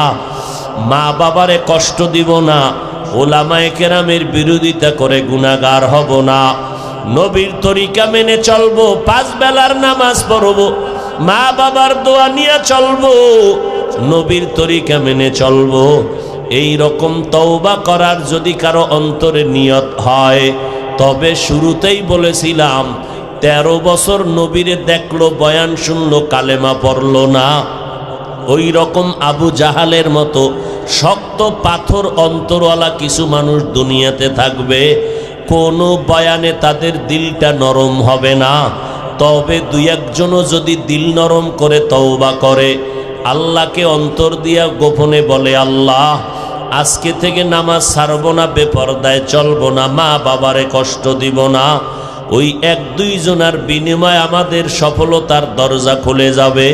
মা বাবারে কষ্ট দিব না, ওলামায়ে কেরামের বিরোধিতা করে গুনাহগার হব না, নবীর তরিকা মেনে চলবো, 5 বেলার নামাজ পড়ব, মা বাবার দোয়া নিয়ে চলবো, নবীর তরিকা মেনে চলবো। এই রকম তওবা করার যদি কারো অন্তরে নিয়ত হয়, তবে শুরুতেই বলেছিলাম 13 বছর নবীরে দেখলো, বয়ান শুনলো, কালেমা পড়লো না। ওই রকম আবু জাহালের মতো শক্ত পাথর অন্তরওয়ালা কিছু মানুষ দুনিয়াতে থাকবে, কোনো বয়ানে তাদের দিলটা নরম হবে না। তবে 2-1 জনও যদি দিল নরম করে তওবা করে, আল্লাহকে অন্তর দিয়া গোপনে বলে, আল্লাহ আজকে থেকে নামাজ ছাড়ব না, বেপরদায় চলব না, মা বাবারে কষ্ট দিব না, ওই 1-2 জনের বিনিময়ে আমাদের সফলতার দরজা খুলে যাবে।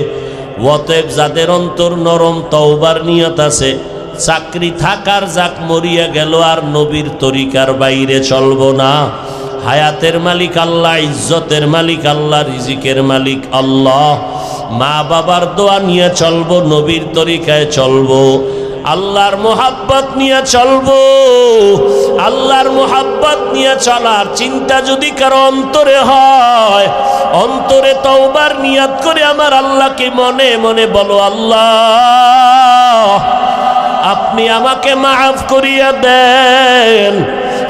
অতএব যাদের অন্তর নরম, তওবার নিয়ত আছে, চাকরি থাকার যাক, মরিয়া গেল, আর নবীর তরিকার বাইরে চলব না। হায়াতের মালিক আল্লাহ, ইজ্জতের মালিক আল্লাহ, রিজিকের মালিক আল্লাহ। মা বাবার দোয়া নিয়ে চলব, নবীর তরিকায় চলব, আল্লাহর মোহাব্বত নিয়ে চলবো। আল্লাহর মোহাব্বত নিয়ে চলার চিন্তা যদি কারো অন্তরে হয়, অন্তরে তওবার নিয়ত করে আমার আল্লাহকে মনে মনে বলো, আল্লাহ আপনি আমাকে মাফ করিয়া দেন।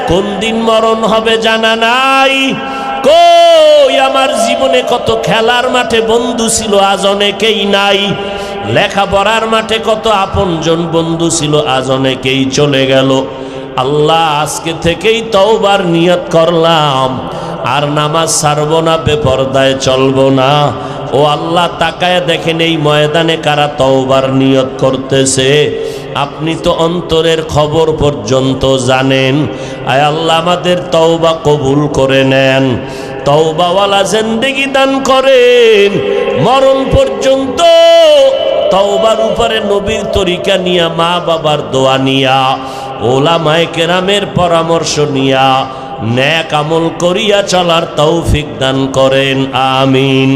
কোন দিন মরণ হবে জানা নাই। কই আমার জীবনে কত খেলার মাঠে বন্ধু ছিল, আজ অনেকেই নাই। লেখাপড়ার মাঠে কত আপনজন বন্ধু ছিল, আজ অনেকেই চলে গেল। আল্লাহ আজকে থেকেই তওবার নিয়ত করলাম, আর নামাজ ছাড়ব না, বেপরদায় চলব না। ও আল্লাহ, তাকায় দেখেন এই ময়দানে কারা তওবার নিয়ত করতেছে। আপনি তো অন্তরের খবর পর্যন্ত জানেন। আয় আল্লাহ, আমাদের তওবা কবুল করে নেন, তওবাওয়ালা জিন্দেগি দান করেন। মরণ পর্যন্ত তওবার উপরে নবীর তরিকা নিয়া, মা বাবার দোয়া নিয়া, ওলামায়ে কেরামের পরামর্শ নিয়া নেক আমল করিয়া চলার তৌফিক দান করেন। আমিন।